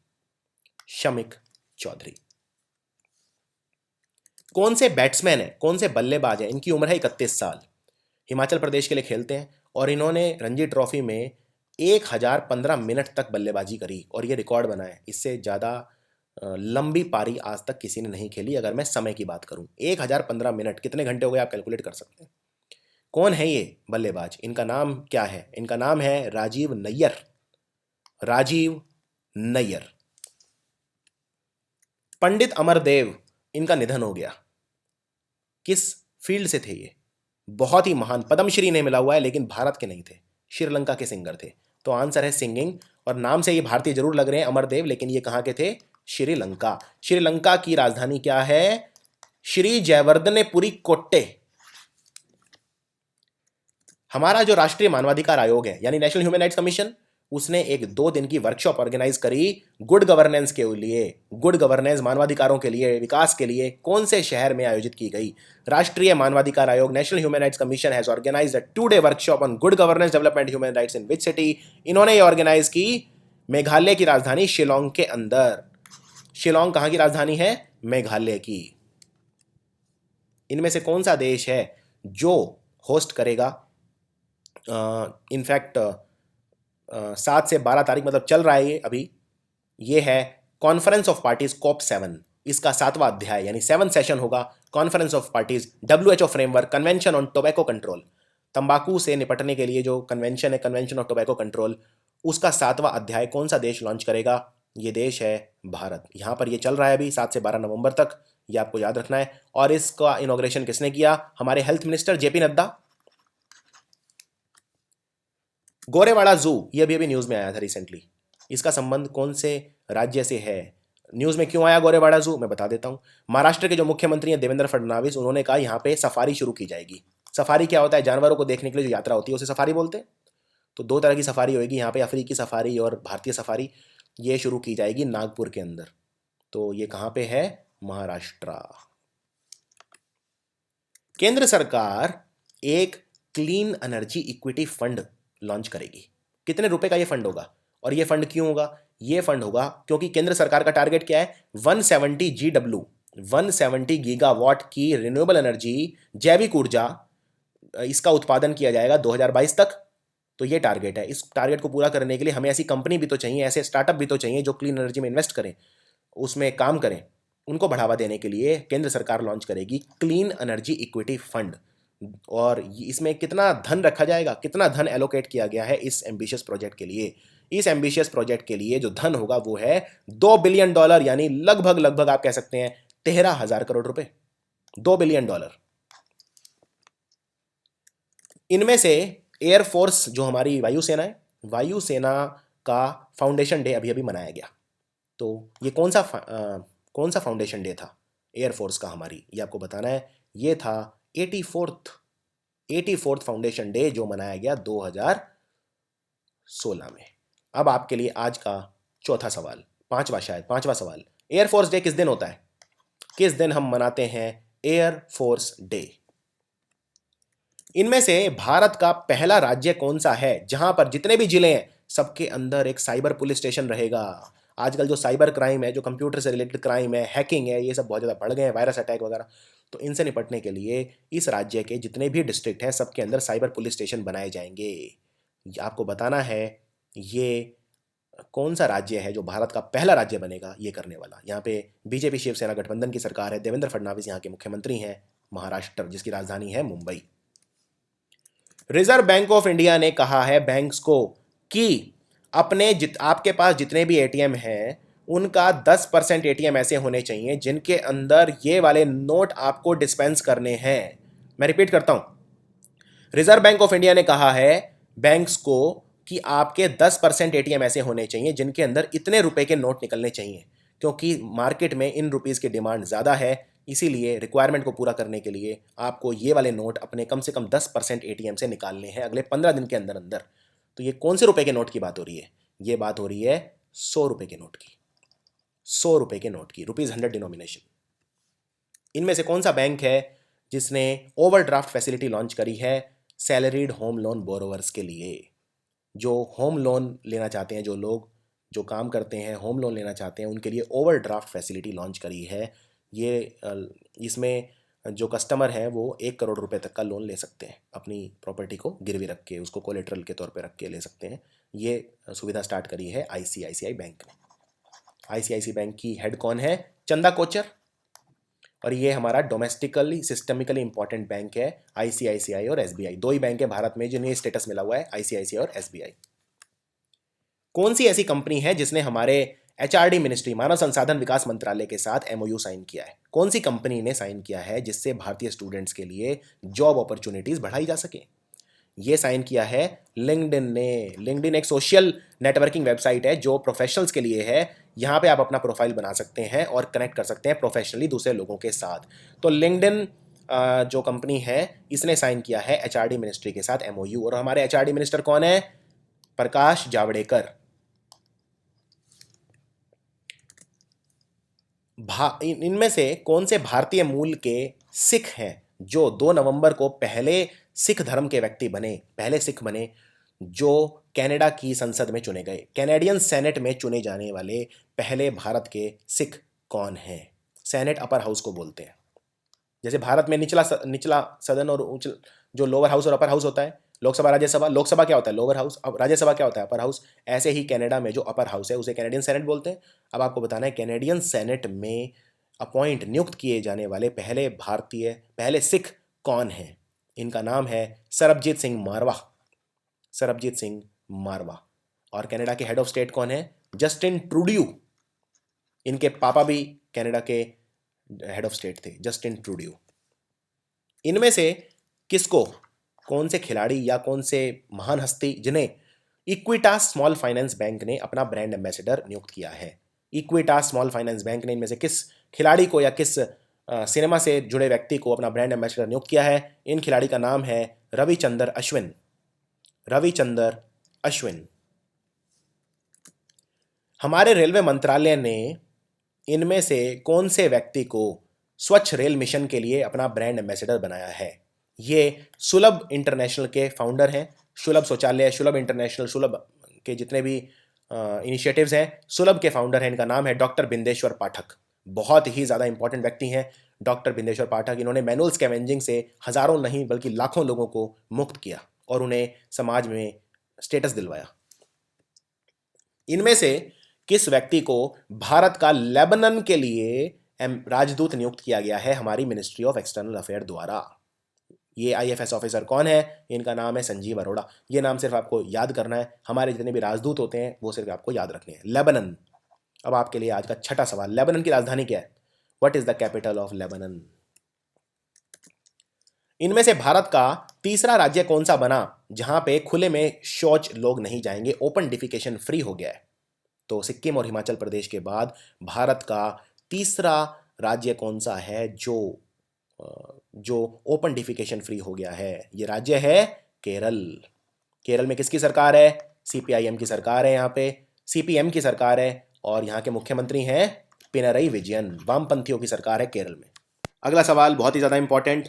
शमिक चौधरी। कौन से बैट्समैन है, कौन से बल्लेबाज हैं, इनकी उम्र है 31 साल, हिमाचल प्रदेश के लिए खेलते हैं, और इन्होंने रणजी ट्रॉफी में 1015 मिनट तक बल्लेबाजी करी और ये रिकॉर्ड बना है। इससे ज़्यादा लंबी पारी आज तक किसी ने नहीं खेली। अगर मैं समय की बात करूं, 1015 मिनट कितने घंटे हो गए, आप कैलकुलेट कर सकते हैं। कौन है ये बल्लेबाज? इनका नाम क्या है? इनका नाम है राजीव नैयर। राजीव नैयर। पंडित अमरदेव, इनका निधन हो गया। किस फील्ड से थे ये? बहुत ही महान, पद्मश्री ने मिला हुआ है, लेकिन भारत के नहीं थे, श्रीलंका के सिंगर थे। तो आंसर है सिंगिंग। और नाम से ये भारतीय जरूर लग रहे हैं अमरदेव, लेकिन ये कहाँ के थे? श्रीलंका। श्रीलंका की राजधानी क्या है? श्री जयवर्धनेपुरी कोट्टे। हमारा जो राष्ट्रीय मानवाधिकार आयोग है, यानी नेशनल ह्यूमन राइट्स कमीशन, उसने एक 2 दिन की वर्कशॉप ऑर्गेनाइज करी गुड गवर्नेंस के लिए। गुड गवर्नेंस, मानवाधिकारों के लिए, विकास के लिए, कौन से शहर में आयोजित की गई? राष्ट्रीय मानवाधिकार आयोग, national human rights commission has organised a 2-day workshop on good governance development human rights in which city? इन्होंने ये ऑर्गेनाइज की मेघालय की राजधानी शिलोंग के अंदर। शिलोंग कहां की राजधानी है? मेघालय की। इनमें से कौन सा देश है जो होस्ट करेगा, इनफैक्ट 7 से 12 तारीख मतलब चल रहा है ये अभी। ये है कॉन्फ्रेंस ऑफ पार्टीज COP7, इसका 7वां अध्याय यानी 7 सेशन होगा। Conference of parties WHO framework convention on tobacco control, तंबाकू से निपटने के लिए जो कन्वेंशन है, कन्वेंशन ऑफ टोबैको कंट्रोल, उसका 7वां अध्याय कौन सा देश लॉन्च करेगा? ये देश है भारत। यहाँ पर ये चल रहा है अभी 7 से 12 नवंबर तक, ये आपको याद रखना है। और इसका इनॉग्रेशन किसने किया? हमारे health minister JP Nadda. Gorewada जू, ये अभी न्यूज में आया था रिसेंटली, इसका संबंध कौन से राज्य से है? न्यूज में क्यों आया गोरेवाड़ा जू, मैं बता देता हूँ। महाराष्ट्र के जो मुख्यमंत्री हैं देवेंद्र फडणवीस, उन्होंने कहा यहाँ पे सफारी शुरू की जाएगी। सफारी क्या होता है? जानवरों को देखने के लिए जो यात्रा होती है उसे सफारी बोलते हैं। तो 2 तरह की सफारी होगी यहाँ पे, अफ्रीकी सफारी और भारतीय सफारी। ये शुरू की जाएगी नागपुर के अंदर। तो ये कहाँ पे है? महाराष्ट्र। केंद्र सरकार एक clean energy equity fund launch करेगी। कितने रुपए का ये फंड होगा? और ये फंड क्यों होगा? ये फंड होगा क्योंकि केंद्र सरकार का टारगेट क्या है? 170 GW, 170 गीगावाट की रिन्यूएबल एनर्जी, जैविक ऊर्जा, इसका उत्पादन किया जाएगा 2022 तक। तो ये टारगेट है। इस टारगेट को पूरा करने के लिए हमें ऐसी कंपनी भी तो चाहिए, ऐसे स्टार्टअप भी तो चाहिए जो क्लीन एनर्जी में इन्वेस्ट करें, उसमें काम करें। उनको बढ़ावा देने के लिए केंद्र सरकार लॉन्च करेगी क्लीन एनर्जी इक्विटी फंड। और इसमें कितना धन रखा जाएगा, कितना धन एलोकेट किया गया है इस एम्बिशियस प्रोजेक्ट के लिए? इस एम्बिशियस प्रोजेक्ट के लिए जो धन होगा वो है $2 बिलियन, यानी लगभग लगभग आप कह सकते हैं 13,000 करोड़ रुपए। $2 बिलियन। इनमें से एयरफोर्स, जो हमारी वायुसेना है, वायुसेना का फाउंडेशन डे अभी अभी मनाया गया। तो ये कौन सा फाउंडेशन डे था एयरफोर्स का हमारी, ये आपको बताना है। ये था 84th फाउंडेशन डे, जो मनाया गया 2016 में। अब आपके लिए आज का चौथा सवाल, पांचवा सवाल, एयरफोर्स डे किस दिन होता है? किस दिन हम मनाते हैं एयरफोर्स डे? इनमें से भारत का पहला राज्य कौन सा है जहां पर जितने भी जिले हैं सबके अंदर एक साइबर पुलिस स्टेशन रहेगा? आजकल जो साइबर क्राइम है, जो कंप्यूटर से रिलेटेड क्राइम है, हैकिंग है, ये सब बहुत ज़्यादा बढ़ गए हैं, वायरस अटैक वगैरह। तो इनसे निपटने के लिए इस राज्य के जितने भी डिस्ट्रिक्ट हैं सबके अंदर साइबर पुलिस स्टेशन बनाए जाएंगे। आपको बताना है ये कौन सा राज्य है जो भारत का पहला राज्य बनेगा ये करने वाला। यहाँ पे बीजेपी शिवसेना गठबंधन की सरकार है, देवेंद्र फडणवीस यहाँ के मुख्यमंत्री हैं। महाराष्ट्र, जिसकी राजधानी है Mumbai. Reserve bank of India ने कहा है बैंक्स को कि आपके पास जितने भी एटीएम हैं उनका 10% एटीएम ऐसे होने चाहिए जिनके अंदर ये वाले नोट आपको डिस्पेंस करने हैं। मैं रिपीट करता हूं, रिजर्व बैंक ऑफ इंडिया ने कहा है बैंक्स को कि आपके 10% एटीएम ऐसे होने चाहिए जिनके अंदर इतने रुपए के नोट निकलने चाहिए, क्योंकि मार्केट में इन रुपीस की डिमांड ज़्यादा है। इसीलिए रिक्वायरमेंट को पूरा करने के लिए आपको ये वाले नोट अपने कम से कम 10% एटीएम से निकालने हैं अगले 15 दिन के अंदर अंदर। तो ये कौन से रुपए के नोट की बात हो रही है? ये बात हो रही है 100 रुपए के नोट की, 100 रुपए के नोट की, ₹100 डिनोमिनेशन। इनमें से कौन सा बैंक है जिसने ओवरड्राफ्ट फैसिलिटी लॉन्च करी है सैलरीड होम लोन बोरोवर्स के लिए? जो होम लोन लेना चाहते हैं, जो लोग जो काम करते हैं होम लोन लेना चाहते हैं, उनके लिए ओवरड्राफ्ट फैसिलिटी लॉन्च करी है। ये इसमें जो कस्टमर है वो 1 करोड़ रुपए तक का लोन ले सकते हैं, अपनी प्रॉपर्टी को गिरवी रख के, उसको कोलेट्रल के तौर पे रख के ले सकते हैं। ये सुविधा स्टार्ट करी है ICICI बैंक ने। ICICI बैंक की हेड कौन है? चंदा कोचर। और ये हमारा डोमेस्टिकली सिस्टमिकली इंपॉर्टेंट बैंक है। ICICI और SBI, 2 ही बैंक है भारत में जिन्हें स्टेटस मिला हुआ है, ICICI और SBI। कौन सी ऐसी कंपनी है जिसने हमारे HRD मिनिस्ट्री, मानव संसाधन विकास मंत्रालय के साथ MOU साइन किया है? कौन सी कंपनी ने साइन किया है जिससे भारतीय स्टूडेंट्स के लिए जॉब अपॉर्चुनिटीज बढ़ाई जा सके? ये साइन किया है लिंक्डइन ने। लिंक्डइन एक सोशल नेटवर्किंग वेबसाइट है जो प्रोफेशनल्स के लिए है। यहाँ पे आप अपना प्रोफाइल बना सकते हैं और कनेक्ट कर सकते हैं प्रोफेशनली दूसरे लोगों के साथ। तो लिंक्डइन जो कंपनी है इसने साइन किया है HRD मिनिस्ट्री के साथ MOU। और हमारे HRD मिनिस्टर कौन है? प्रकाश जावड़ेकर। इनमें से कौन से भारतीय मूल के सिख हैं जो 2 नवंबर को पहले सिख धर्म के व्यक्ति बने, पहले सिख बने जो कनाडा की संसद में चुने गए? कैनेडियन सेनेट में चुने जाने वाले पहले भारत के सिख कौन हैं? सेनेट अपर हाउस को बोलते हैं। जैसे भारत में निचला सदन और जो लोअर हाउस और अपर हाउस होता है, लोकसभा राज्यसभा, लोकसभा क्या होता है लोअर हाउस, अब राज्यसभा क्या होता है अपर हाउस। ऐसे ही कनाडा में जो अपर हाउस है उसे कैनेडियन सेनेट बोलते हैं। अब आपको बताना है कैनेडियन सेनेट में अपॉइंट नियुक्त किए जाने वाले पहले सिख कौन हैं। इनका नाम है सरबजीत सिंह मारवा, सरबजीत सिंह मारवा। और कनाडा के हेड ऑफ स्टेट कौन है, जस्टिन ट्रूडियो। इनके पापा भी कनाडा के हेड ऑफ स्टेट थे, जस्टिन ट्रूडियो। इनमें से किसको, कौन से खिलाड़ी या कौन से महान हस्ती जिन्हें इक्विटास स्मॉल फाइनेंस बैंक ने अपना ब्रांड एम्बेसडर नियुक्त किया है। इक्विटास स्मॉल फाइनेंस बैंक ने इनमें से किस खिलाड़ी को या किस सिनेमा से जुड़े व्यक्ति को अपना ब्रांड एम्बेसडर नियुक्त किया है। इन खिलाड़ी का नाम है रविचंद्र अश्विन, रविचंद्र अश्विन। हमारे रेलवे मंत्रालय ने इनमें से कौन से व्यक्ति को स्वच्छ रेल मिशन के लिए अपना ब्रांड एम्बेसडर बनाया है। ये सुलभ इंटरनेशनल के फाउंडर हैं, सुलभ शौचालय, सुलभ इंटरनेशनल, सुलभ के जितने भी इनिशिएटिव्स हैं, सुलभ के फाउंडर हैं। इनका नाम है डॉक्टर बिंदेश्वर पाठक। बहुत ही ज़्यादा इंपॉर्टेंट व्यक्ति हैं डॉक्टर बिंदेश्वर पाठक। इन्होंने मैनुअल स्कैवेंजिंग से हज़ारों नहीं बल्कि लाखों लोगों को मुक्त किया और उन्हें समाज में स्टेटस दिलवाया। इनमें से किस व्यक्ति को भारत का लेबनान के लिए राजदूत नियुक्त किया गया है हमारी मिनिस्ट्री ऑफ एक्सटर्नल अफेयर द्वारा। ये आईएफएस ऑफिसर कौन है, इनका नाम है संजीव अरोड़ा। ये नाम सिर्फ आपको याद करना है, हमारे जितने भी राजदूत होते हैं वो सिर्फ आपको याद रखने हैं। लेबनान। अब आपके लिए आज का छठा सवाल, लेबनान की राजधानी क्या है, what is the capital of Lebanon. इनमें से भारत का तीसरा राज्य कौन सा बना जहां पे खुले में शौच लोग नहीं जाएंगे, ओपन डिफिकेशन फ्री हो गया है। तो सिक्किम और हिमाचल प्रदेश के बाद भारत का तीसरा राज्य कौन सा है जो ओपन डिफिकेशन फ्री हो गया है। ये राज्य है केरल। केरल में किसकी सरकार है, सीपीआईएम की सरकार है, यहाँ पे सीपीएम की सरकार है और यहाँ के मुख्यमंत्री हैं पिनरई विजयन। वामपंथियों की सरकार है केरल में। अगला सवाल बहुत ही ज़्यादा इंपॉर्टेंट।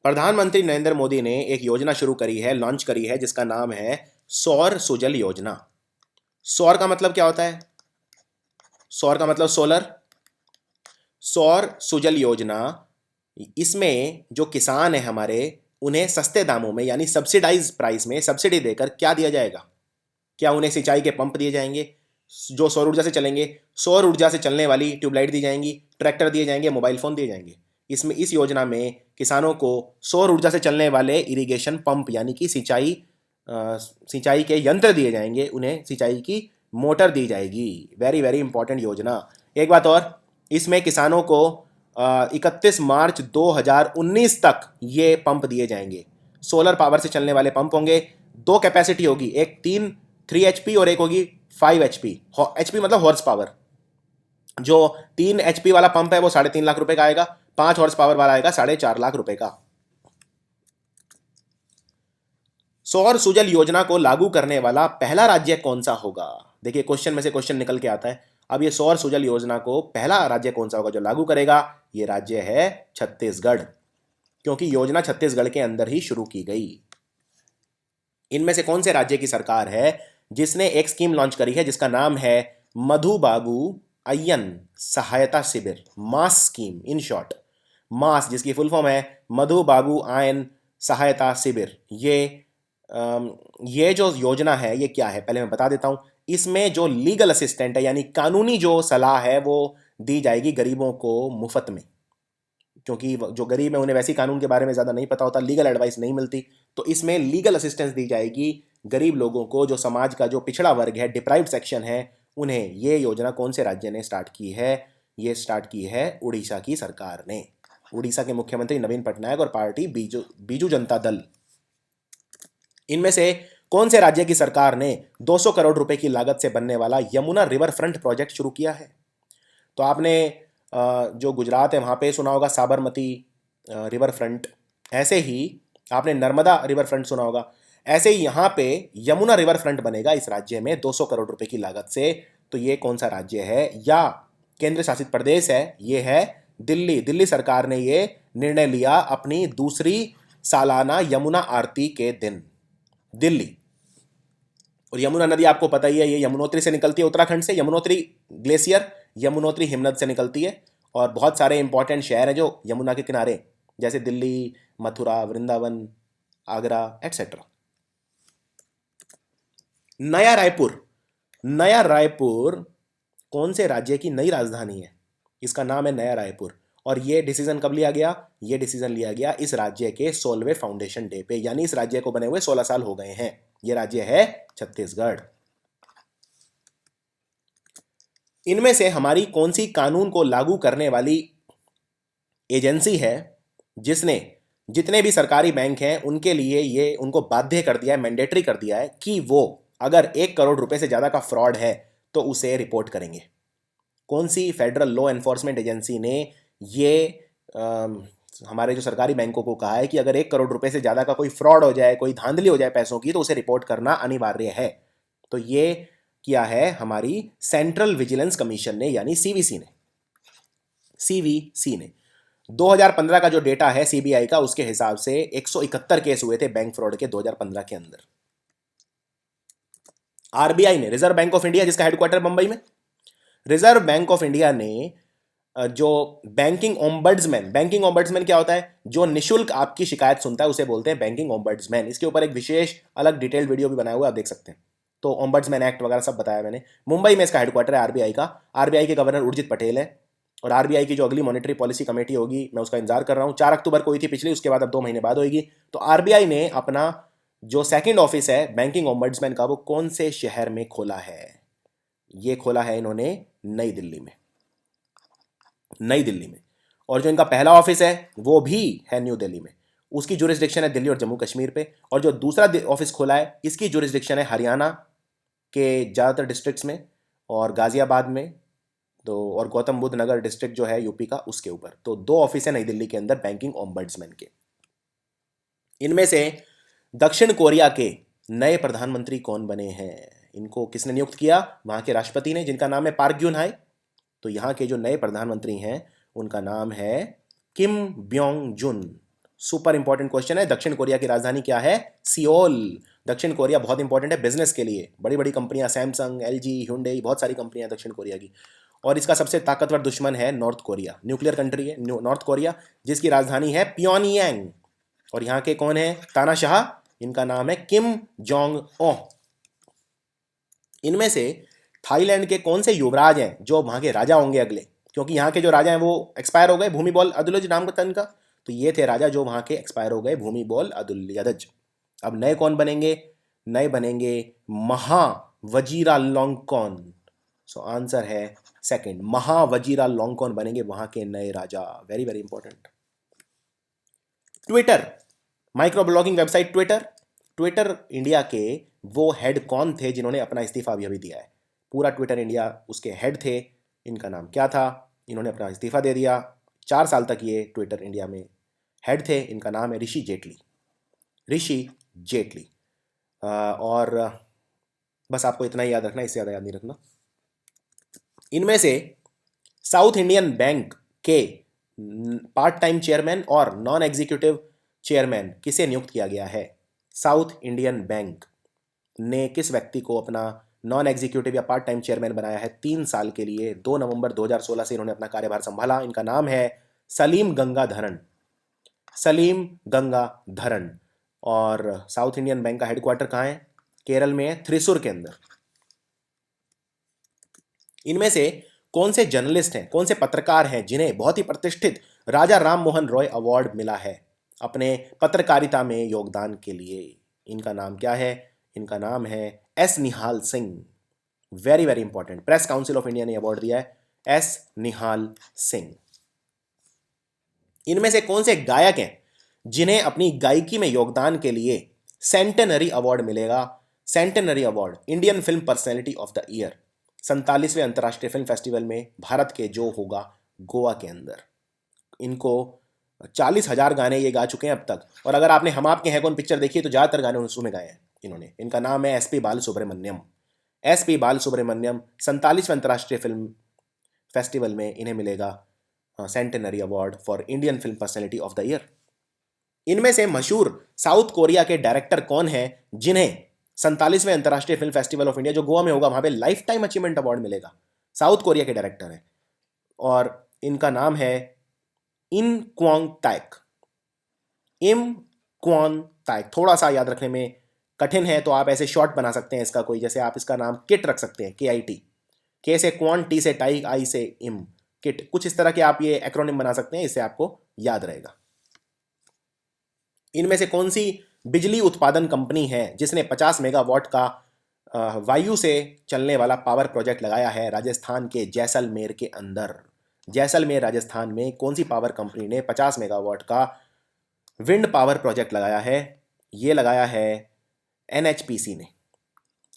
प्रधानमंत्री नरेंद्र मोदी ने एक योजना शुरू करी है, लॉन्च करी है, जिसका नाम है सौर सुजल योजना। सौर का मतलब क्या होता है, सौर का मतलब सोलर। सौर सुजल योजना, इसमें जो किसान है हमारे उन्हें सस्ते दामों में यानी सब्सिडाइज प्राइस में सब्सिडी देकर क्या दिया जाएगा, क्या उन्हें सिंचाई के पंप दिए जाएंगे जो सौर ऊर्जा से चलेंगे, सौर ऊर्जा से चलने वाली ट्यूबलाइट दी जाएंगी, ट्रैक्टर दिए जाएंगे, मोबाइल फ़ोन दिए जाएंगे। इस योजना में किसानों को सौर ऊर्जा से चलने वाले इरिगेशन पंप यानी कि सिंचाई के यंत्र दिए जाएंगे, उन्हें सिंचाई की मोटर दी जाएगी। वेरी वेरी इंपॉर्टेंट योजना। एक बात और, इसमें किसानों को 31 मार्च 2019 तक ये पंप दिए जाएंगे। सोलर पावर से चलने वाले पंप होंगे, दो कैपेसिटी होगी, एक 3 HP और एक होगी 5 HP। HP मतलब हॉर्स पावर। जो 3 HP वाला पंप है वो 3.5 लाख रुपए का आएगा, 5 हॉर्स पावर वाला आएगा 4.5 लाख रुपए का। सौर सुजल योजना को लागू करने वाला पहला राज्य कौन सा होगा। देखिए क्वेश्चन में से क्वेश्चन निकल के आता है। अब ये सौर सुजल योजना को पहला राज्य कौन सा होगा जो लागू करेगा, ये राज्य है छत्तीसगढ़, क्योंकि योजना छत्तीसगढ़ के अंदर ही शुरू की गई। इनमें से कौन से राज्य की सरकार है जिसने एक स्कीम लॉन्च करी है जिसका नाम है मधुबाबू अय्यन सहायता शिविर, मास स्कीम, इन शॉर्ट मास, जिसकी फुल फॉर्म है मधुबाबू आयन सहायता शिविर। ये जो योजना है ये क्या है पहले मैं बता देता हूं। इसमें जो लीगल असिस्टेंट है यानी कानूनी जो सलाह है वो दी जाएगी गरीबों को मुफ्त में, क्योंकि जो गरीब है उन्हें वैसे कानून के बारे में ज़्यादा नहीं पता होता, लीगल एडवाइस नहीं मिलती, तो इसमें लीगल असिस्टेंस दी जाएगी गरीब लोगों को, जो समाज का जो पिछड़ा वर्ग है, डिप्राइव्ड सेक्शन है, उन्हें। ये योजना कौन से राज्य ने स्टार्ट की है, ये स्टार्ट की है उड़ीसा की सरकार ने। उड़ीसा के मुख्यमंत्री नवीन पटनायक और पार्टी बीजू जनता दल। इनमें से कौन से राज्य की सरकार ने 200 करोड़ रुपए की लागत से बनने वाला यमुना रिवर फ्रंट प्रोजेक्ट शुरू किया है। तो आपने जो गुजरात है वहाँ पे सुना होगा साबरमती रिवर फ्रंट, ऐसे ही आपने नर्मदा रिवर फ्रंट सुना होगा, ऐसे ही यहाँ पे यमुना रिवर फ्रंट बनेगा इस राज्य में 200 करोड़ रुपए की लागत से। तो ये कौन सा राज्य है या केंद्र शासित प्रदेश है, ये है दिल्ली। दिल्ली सरकार ने ये निर्णय लिया अपनी दूसरी सालाना यमुना आरती के दिन। दिल्ली। और यमुना नदी आपको पता ही है, ये यमुनोत्री से निकलती है, उत्तराखंड से यमुनोत्री ग्लेशियर, यमुनोत्री हिमनद से निकलती है। और बहुत सारे इंपॉर्टेंट शहर हैं जो यमुना के किनारे, जैसे दिल्ली, मथुरा, वृंदावन, आगरा एट्सेट्रा। नया रायपुर, नया रायपुर कौन से राज्य की नई राजधानी है? इसका नाम है नया रायपुर। और ये डिसीजन कब लिया गया? ये डिसीजन लिया गया इस राज्य के 16वें फाउंडेशन डे पे, यानी इस राज्य को बने हुए 16 साल हो गए हैं। ये राज्य है छत्तीसगढ़। इनमें से हमारी कौन सी कानून को लागू करने वाली एजेंसी है जिसने जितने भी सरकारी बैंक हैं उनके लिए ये उनको बाध्य कर दिया है, मैंडेटरी कर दिया है कि वो अगर 1 करोड़ रुपए से ज़्यादा का फ्रॉड है तो उसे रिपोर्ट करेंगे? कौन सी फेडरल लॉ एनफोर्समेंट एजेंसी ने ये हमारे जो सरकारी बैंकों को कहा है कि अगर 1 करोड़ रुपए से ज़्यादा का कोई फ्रॉड हो जाए, कोई धांधली हो जाए पैसों की, तो उसे रिपोर्ट करना अनिवार्य है? तो ये किया है हमारी सेंट्रल विजिलेंस कमीशन ने, यानी सीवीसी ने। सीवीसी ने 2015 का जो डेटा है सीबीआई का, उसके हिसाब से 171 केस हुए थे बैंक फ्रॉड के 2015 के अंदर। आरबीआई ने, रिजर्व बैंक ऑफ इंडिया, जिसका हेडक्वार्टर मुंबई में, रिजर्व बैंक ऑफ इंडिया ने जो बैंकिंग ओम्बड्समैन क्या होता है? जो निशुल्क आपकी शिकायत सुनता है उसे बोलते हैं बैंकिंग ओम्बड्समैन। इसके ऊपर एक विशेष अलग डिटेल्ड वीडियो भी बनाया हुआ है, आप देख सकते हैं। तो ओम्बड्समैन एक्ट वगैरह सब बताया मैंने। मुंबई में इसका हेडक्वार्टर है आरबीआई का। आरबीआई के गवर्नर उर्जित पटेल है। और आरबीआई की जो अगली मॉनेटरी पॉलिसी कमेटी होगी, मैं उसका इंतजार कर रहा हूँ। 4 अक्टूबर को हुई थी पिछली, उसके बाद अब 2 महीने बाद होगी। तो आरबीआई ने अपना जो सेकंड ऑफिस है बैंकिंग ओम्बड्समैन का, वो कौन से शहर में खोला है? ये खोला है इन्होंने नई दिल्ली में। नई दिल्ली में। और जो इनका पहला ऑफिस है वो भी है न्यू दिल्ली में। उसकी जुरिस्डिक्शन है दिल्ली और जम्मू कश्मीर पे। और जो दूसरा ऑफिस खोला है, इसकी जुरिस्डिक्शन है हरियाणा के ज़्यादातर डिस्ट्रिक्ट्स में और गाजियाबाद में, तो और गौतम बुद्ध नगर डिस्ट्रिक्ट जो है यूपी का, उसके ऊपर। तो 2 ऑफिस है नई दिल्ली के अंदर बैंकिंग ओम्बड्समैन के। इनमें से दक्षिण कोरिया के नए प्रधानमंत्री कौन बने हैं? इनको किसने नियुक्त किया? वहां के राष्ट्रपति ने, जिनका नाम है पार्क ग्यून हाई। तो यहाँ के जो नए प्रधानमंत्री हैं उनका नाम है किम ब्योंग जुन। सुपर इंपॉर्टेंट क्वेश्चन है। दक्षिण कोरिया की राजधानी क्या है? सियोल। दक्षिण कोरिया बहुत इंपॉर्टेंट है बिजनेस के लिए। बड़ी बड़ी कंपनियां, सैमसंग, एलजी, hyundai, बहुत सारी कंपनियां हैं दक्षिण कोरिया की। और इसका सबसे ताकतवर दुश्मन है नॉर्थ कोरिया। न्यूक्लियर कंट्री है नॉर्थ कोरिया, जिसकी राजधानी है प्योनियांग। और यहाँ के कौन है तानाशाह? इनका नाम है किम जोंग ओ। इनमें से थाईलैंड के कौन से युवराज हैं जो वहाँ के राजा होंगे अगले? क्योंकि यहाँ के जो राजा हैं वो एक्सपायर हो गए। भूमिबोल अदुलज नाम था इनका। तो ये थे राजा जो वहाँ के एक्सपायर हो गए, भूमिबोल अदुल्यदज। अब नए कौन बनेंगे? नए बनेंगे Maha Vajiralongkorn. So answer है सेकंड, महा वजीरा लोंगकॉन बनेंगे वहाँ के नए राजा। वेरी वेरी इंपॉर्टेंट। Twitter, micro blogging website Twitter. Twitter India के वो हेड कौन थे जिन्होंने अपना इस्तीफा अभी दिया है? पूरा ट्विटर इंडिया उसके हेड थे। इनका नाम क्या था? इन्होंने अपना इस्तीफा दे दिया। 4 साल तक ये ट्विटर इंडिया में हेड थे। इनका नाम है ऋषि जेटली। ऋषि जेटली। और बस आपको इतना ही याद रखना, इससे ज़्यादा याद नहीं रखना। इनमें से साउथ इंडियन बैंक के पार्ट टाइम चेयरमैन और नॉन एग्जीक्यूटिव चेयरमैन किसे नियुक्त किया गया है? साउथ इंडियन बैंक ने किस व्यक्ति को अपना नॉन एग्जीक्यूटिव या पार्ट टाइम चेयरमैन बनाया है 3 साल के लिए? 2 नवंबर 2016 से इन्होंने अपना कार्यभार संभाला। इनका नाम है सलीम गंगाधरन। सलीम गंगाधरन। और साउथ इंडियन बैंक का हेडक्वार्टर कहाँ है? केरल में है, थ्रिसुर के अंदर। इनमें से कौन से जर्नलिस्ट हैं, कौन से पत्रकार हैं जिन्हें बहुत ही प्रतिष्ठित राजा राम मोहन रॉय अवार्ड मिला है अपने पत्रकारिता में योगदान के लिए? इनका नाम क्या है? इनका नाम है S Nihal Singh. Very very important. Press council of India ने अवार्ड दिया है एस निहाल सिंह। इनमें से कौन से गायक हैं जिन्हें अपनी गायकी में योगदान के लिए सेंटेनरी अवार्ड मिलेगा? Centenary award, Indian film personality of the year, 47वें अंतर्राष्ट्रीय फिल्म फेस्टिवल में भारत के जो होगा गोवा के अंदर। इनको 40,000 गाने ये गा चुके हैं अब तक। और अगर आपने हम आपके हैं कौन पिक्चर देखी है तो ज़्यादातर गाने उसमें गाए हैं इन्होंने। इनका नाम है एसपी बालसुब्रमण्यम। एसपी बालसुब्रमण्यम। 47वें अंतर्राष्ट्रीय फिल्म फेस्टिवल में इन्हें मिलेगा centenary award for Indian film personality of the year. इनमें से मशहूर साउथ कोरिया के डायरेक्टर कौन है जिन्हें 47वें अंतर्राष्ट्रीय फिल्म फेस्टिवल ऑफ इंडिया जो गोवा में होगा वहां पे लाइफ टाइम अचीवमेंट अवार्ड मिलेगा? साउथ कोरिया के डायरेक्टर हैं और इनका नाम है इन क्वांग ताइक। इम क्वान ताइक। थोड़ा सा याद रखने में कठिन है तो आप ऐसे शॉर्ट बना सकते हैं इसका कोई, जैसे आप इसका नाम किट रख सकते हैं, KIT, के से क्वांट, टी से टाइग, आई से इम, किट। कुछ इस तरह के आप ये एक्रोनिम बना सकते हैं, इससे आपको याद रहेगा। इनमें से कौन सी बिजली उत्पादन कंपनी है जिसने 50 मेगावाट का वायु से चलने वाला पावर प्रोजेक्ट लगाया है राजस्थान के जैसलमेर के अंदर? जैसलमेर राजस्थान में कौन सी पावर कंपनी ने 50 मेगावाट का विंड पावर प्रोजेक्ट लगाया है? ये लगाया है NHPC ने।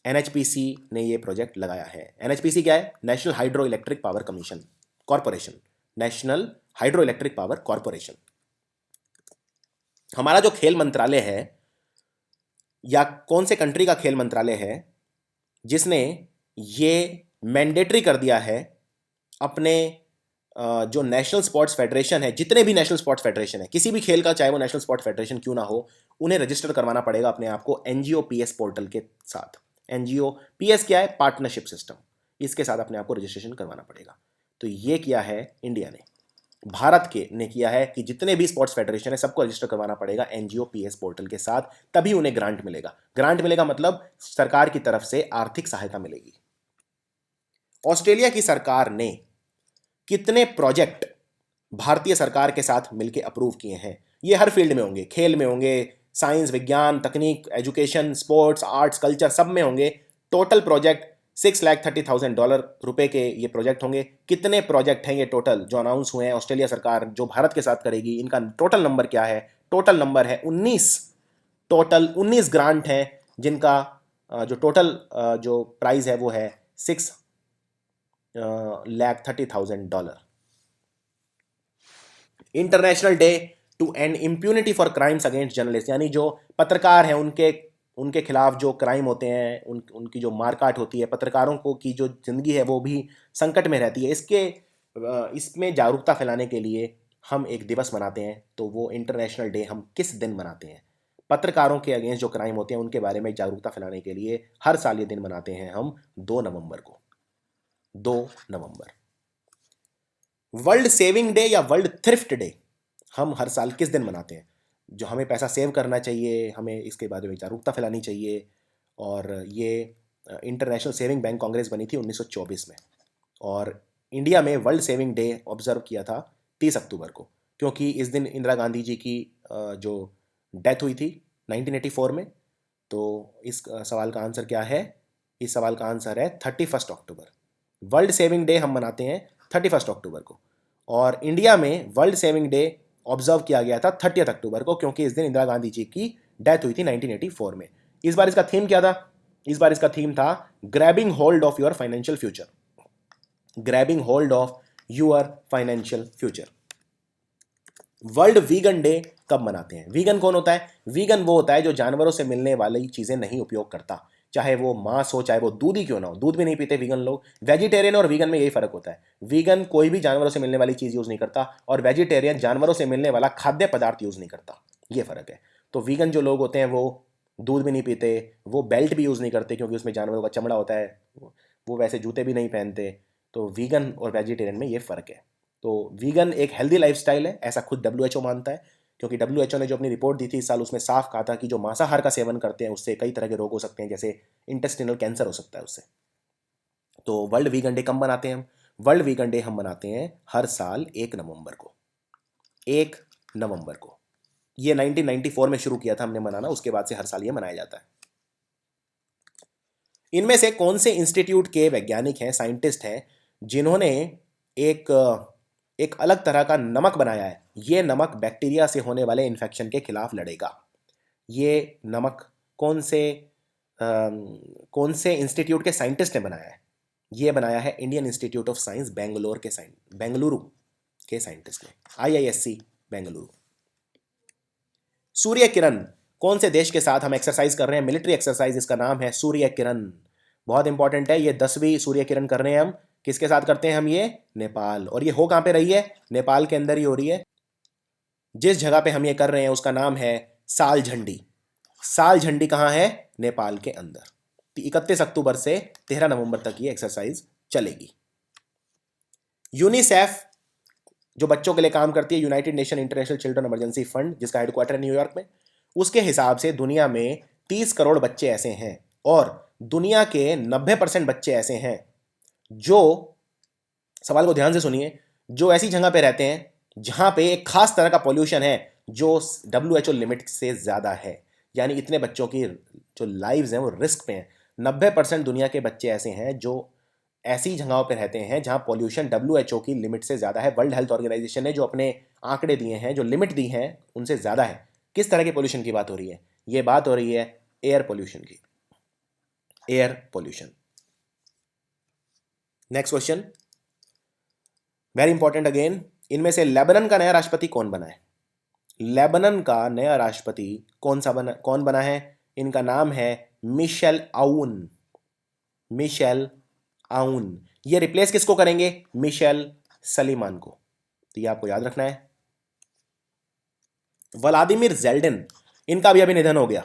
NHPC ने ये प्रोजेक्ट लगाया है। NHPC क्या है? National hydro electric power commission corporation, national hydro electric power corporation. हमारा जो खेल मंत्रालय है, या कौन से कंट्री का खेल मंत्रालय है जिसने ये मैंडेटरी कर दिया है अपने जो नेशनल स्पोर्ट्स फेडरेशन है, जितने भी नेशनल स्पोर्ट्स फेडरेशन है किसी भी खेल का, चाहे वो नेशनल स्पोर्ट्स फेडरेशन क्यों ना हो, उन्हें रजिस्टर करवाना पड़ेगा अपने आप को NGOPS पोर्टल के साथ। NGOPS क्या है? Partnership system. इसके साथ अपने आप को रजिस्ट्रेशन करवाना पड़ेगा। तो ये किया है इंडिया ने, भारत के ने किया है कि जितने भी स्पोर्ट्स फेडरेशन है सबको रजिस्टर करवाना पड़ेगा NGOPS पोर्टल के साथ, तभी उन्हें ग्रांट मिलेगा। ग्रांट मिलेगा मतलब सरकार की तरफ से आर्थिक सहायता मिलेगी। ऑस्ट्रेलिया की सरकार ने कितने प्रोजेक्ट भारतीय सरकार के साथ मिलकर अप्रूव किए हैं? ये हर फील्ड में होंगे, खेल में होंगे, साइंस, विज्ञान, तकनीक, एजुकेशन, स्पोर्ट्स, आर्ट्स, कल्चर, सब में होंगे। टोटल प्रोजेक्ट $630,000 रुपए के ये प्रोजेक्ट होंगे। कितने प्रोजेक्ट हैं ये टोटल जो अनाउंस हुए हैं ऑस्ट्रेलिया सरकार जो भारत के साथ करेगी? इनका टोटल नंबर क्या है? टोटल नंबर है 19। टोटल 19 ग्रांट हैं जिनका जो टोटल जो प्राइस है वो है $630,000। International day to end impunity for crimes against journalist, यानी जो पत्रकार हैं उनके खिलाफ जो क्राइम होते हैं, उनकी जो मारकाट होती है, पत्रकारों को की जो ज़िंदगी है वो भी संकट में रहती है, इसमें जागरूकता फैलाने के लिए हम एक दिवस मनाते हैं। तो वो इंटरनेशनल डे हम किस दिन मनाते हैं? पत्रकारों के अगेंस्ट जो क्राइम होते हैं उनके बारे में जागरूकता फैलाने के लिए हर साल ये दिन मनाते हैं हम 2 नवंबर को। 2 नवंबर। वर्ल्ड सेविंग डे या वर्ल्ड थ्रिफ्ट डे हम हर साल किस दिन मनाते हैं? जो हमें पैसा सेव करना चाहिए, हमें इसके बारे में जागरूकता फैलानी चाहिए। और ये इंटरनेशनल सेविंग बैंक कांग्रेस बनी थी 1924 में, और इंडिया में वर्ल्ड सेविंग डे ऑब्जर्व किया था 30 अक्टूबर को, क्योंकि इस दिन इंदिरा गांधी जी की जो डेथ हुई थी 1984 में। तो इस सवाल का आंसर क्या है? इस सवाल का आंसर है 31 अक्टूबर। वर्ल्ड सेविंग डे हम मनाते हैं 31 अक्टूबर को, और इंडिया में वर्ल्ड सेविंग डे ऑब्जर्व किया गया था 30 अक्टूबर को, क्योंकि इस दिन इंदिरा गांधी जी की डेथ हुई थी 1984 में। इस बार इसका थीम क्या था? इस बार इसका थीम था grabbing hold of your financial future. Grabbing hold of your financial future. World vegan day कब मनाते हैं? वीगन कौन होता है? वीगन वो होता है जो जानवरों से मिलने वाली चीजें नहीं उपयोग करता, चाहे वो मांस हो, चाहे वो दूध ही क्यों ना हो। दूध भी नहीं पीते वीगन लोग। वेजिटेरियन और वीगन में यही फर्क होता है। वीगन कोई भी जानवरों से मिलने वाली चीज यूज नहीं करता, और वेजिटेरियन जानवरों से मिलने वाला खाद्य पदार्थ यूज नहीं करता। ये फर्क है। तो वीगन जो लोग होते हैं वो दूध भी नहीं पीते, वो बेल्ट भी यूज नहीं करते क्योंकि उसमें जानवरों का चमड़ा होता है, वो वैसे जूते भी नहीं पहनते। तो वीगन और वेजिटेरियन में ये फर्क है। तो वीगन एक हेल्दी लाइफस्टाइल है, ऐसा खुद WHO मानता है, क्योंकि WHO ने जो अपनी रिपोर्ट दी थी इस साल, उसमें साफ कहा था कि जो मांसाहार का सेवन करते हैं उससे कई तरह के रोग हो सकते हैं, जैसे इंटेस्टिनल कैंसर हो सकता है उससे। तो वर्ल्ड वीगन डे कब मनाते हैं हम? वर्ल्ड वीगन डे हम मनाते हैं हर साल 1 नवंबर को। 1 नवंबर को। ये 1994 में शुरू किया था हमने मनाना, उसके बाद से हर साल ये मनाया जाता है। इनमें से कौन से इंस्टीट्यूट के वैज्ञानिक हैं, साइंटिस्ट हैं, जिन्होंने एक एक अलग तरह का नमक बनाया है? ये नमक बैक्टीरिया से होने वाले इन्फेक्शन के खिलाफ लड़ेगा। ये नमक कौन से इंस्टीट्यूट के साइंटिस्ट ने बनाया है? ये बनाया है Indian institute of science Bengaluru के साइंटिस्ट ने, IISc बेंगलुरु। सूर्य किरण कौन से देश के साथ हम एक्सरसाइज कर रहे हैं? मिलिट्री एक्सरसाइज, इसका नाम है सूर्य किरण। बहुत इंपॉर्टेंट है, ये 10वीं सूर्य किरण कर रहे हैं हम। किसके साथ करते हैं हम? ये नेपाल। और ये हो कहाँ पे रही है? नेपाल के अंदर ही हो रही है। जिस जगह पे हम ये कर रहे हैं उसका नाम है साल झंडी। साल झंडी कहाँ है? नेपाल के अंदर। 31 अक्टूबर से 13 नवंबर तक ये एक्सरसाइज चलेगी। यूनिसेफ जो बच्चों के लिए काम करती है, United nation international children emergency fund, जिसका हेडक्वार्टर है न्यूयॉर्क में, उसके हिसाब से दुनिया में 30 करोड़ बच्चे ऐसे हैं और दुनिया के 90% बच्चे ऐसे हैं जो, सवाल को ध्यान से सुनिए, जो ऐसी जगह पे रहते हैं जहां पे एक खास तरह का पॉल्यूशन है जो WHO लिमिट से ज़्यादा है। यानी इतने बच्चों की जो लाइव्स हैं वो रिस्क पे हैं। 90% दुनिया के बच्चे ऐसे हैं जो ऐसी जगहों पे रहते हैं जहां पॉल्यूशन WHO की लिमिट से ज़्यादा है। वर्ल्ड हेल्थ ऑर्गेनाइजेशन ने जो अपने आंकड़े दिए हैं, जो लिमिट दी हैं, उनसे ज़्यादा है। किस तरह के पॉल्यूशन की बात हो रही है? ये बात हो रही है एयर पॉल्यूशन की। Air pollution. Next question, very important again. इनमें से लेबनान का नया राष्ट्रपति कौन बना है? लेबनान का नया राष्ट्रपति कौन बना है? इनका नाम है मिशेल आउन। मिशेल आउन। ये रिप्लेस किसको करेंगे? मिशेल सलीमान को। तो ये आपको याद रखना है। व्लादिमीर जेल्डिन, इनका भी अभी निधन हो गया।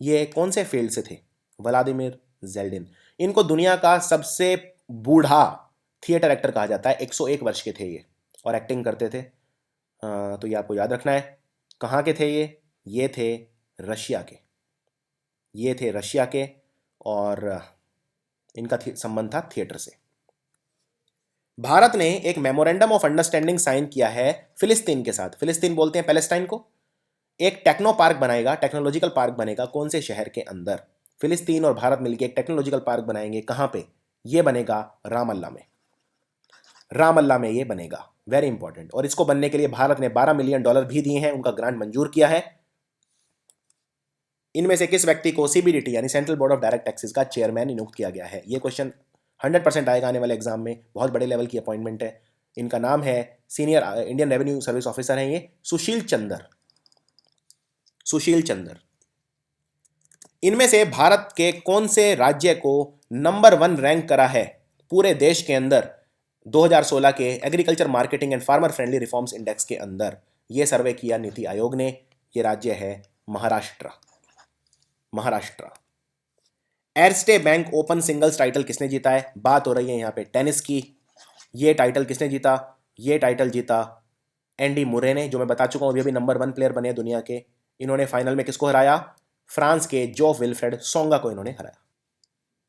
ये कौन से फील्ड से थे? व्लादिमीर जेल्डिन। इनको दुनिया का सबसे बूढ़ा थिएटर एक्टर कहा जाता है। 101 वर्ष के थे ये और एक्टिंग करते थे। तो ये आपको याद रखना है। कहाँ के थे ये? ये थे रशिया के। ये थे रशिया के और इनका संबंध था थिएटर से। भारत ने एक मेमोरेंडम ऑफ अंडरस्टैंडिंग साइन किया है फिलिस्तीन के साथ। फिलिस्तीन बोलते हैं पैलेस्टाइन को। एक टेक्नो पार्क बनाएगा, टेक्नोलॉजिकल पार्क बनेगा। कौन से शहर के अंदर? फिलिस्तीन और भारत मिलकर एक टेक्नोलॉजिकल पार्क बनाएंगे। कहाँ पे? ये बनेगा रामल्ला में। रामल्ला में ये बनेगा। Very important. और इसको बनने के लिए भारत ने $12 मिलियन भी दिए हैं, उनका ग्रांट मंजूर किया है। इनमें से किस व्यक्ति को CBDT यानी central board of direct taxes का चेयरमैन नियुक्त किया गया है? ये क्वेश्चन 100% आएगा आने वाले एग्जाम में। बहुत बड़े लेवल की अपॉइंटमेंट है। इनका नाम है, senior Indian revenue service officer हैं ये, सुशील चंद्र। सुशील चंद्र। इनमें से भारत के कौन से राज्य को नंबर 1 रैंक करा है पूरे देश के अंदर 2016 के agriculture marketing and farmer friendly reforms index के अंदर? यह सर्वे किया नीति आयोग ने। यह राज्य है Maharashtra. Maharashtra. Erste bank open singles title किसने जीता है? बात हो रही है यहाँ पे टेनिस की। ये टाइटल किसने जीता? ये टाइटल जीता एंडी मुरे ने, जो मैं बता चुका हूँ अभी अभी नंबर 1 प्लेयर बने दुनिया के। इन्होंने फाइनल में किसको हराया? फ्रांस के जो विल्फ्रेड सोंगा को इन्होंने हराया।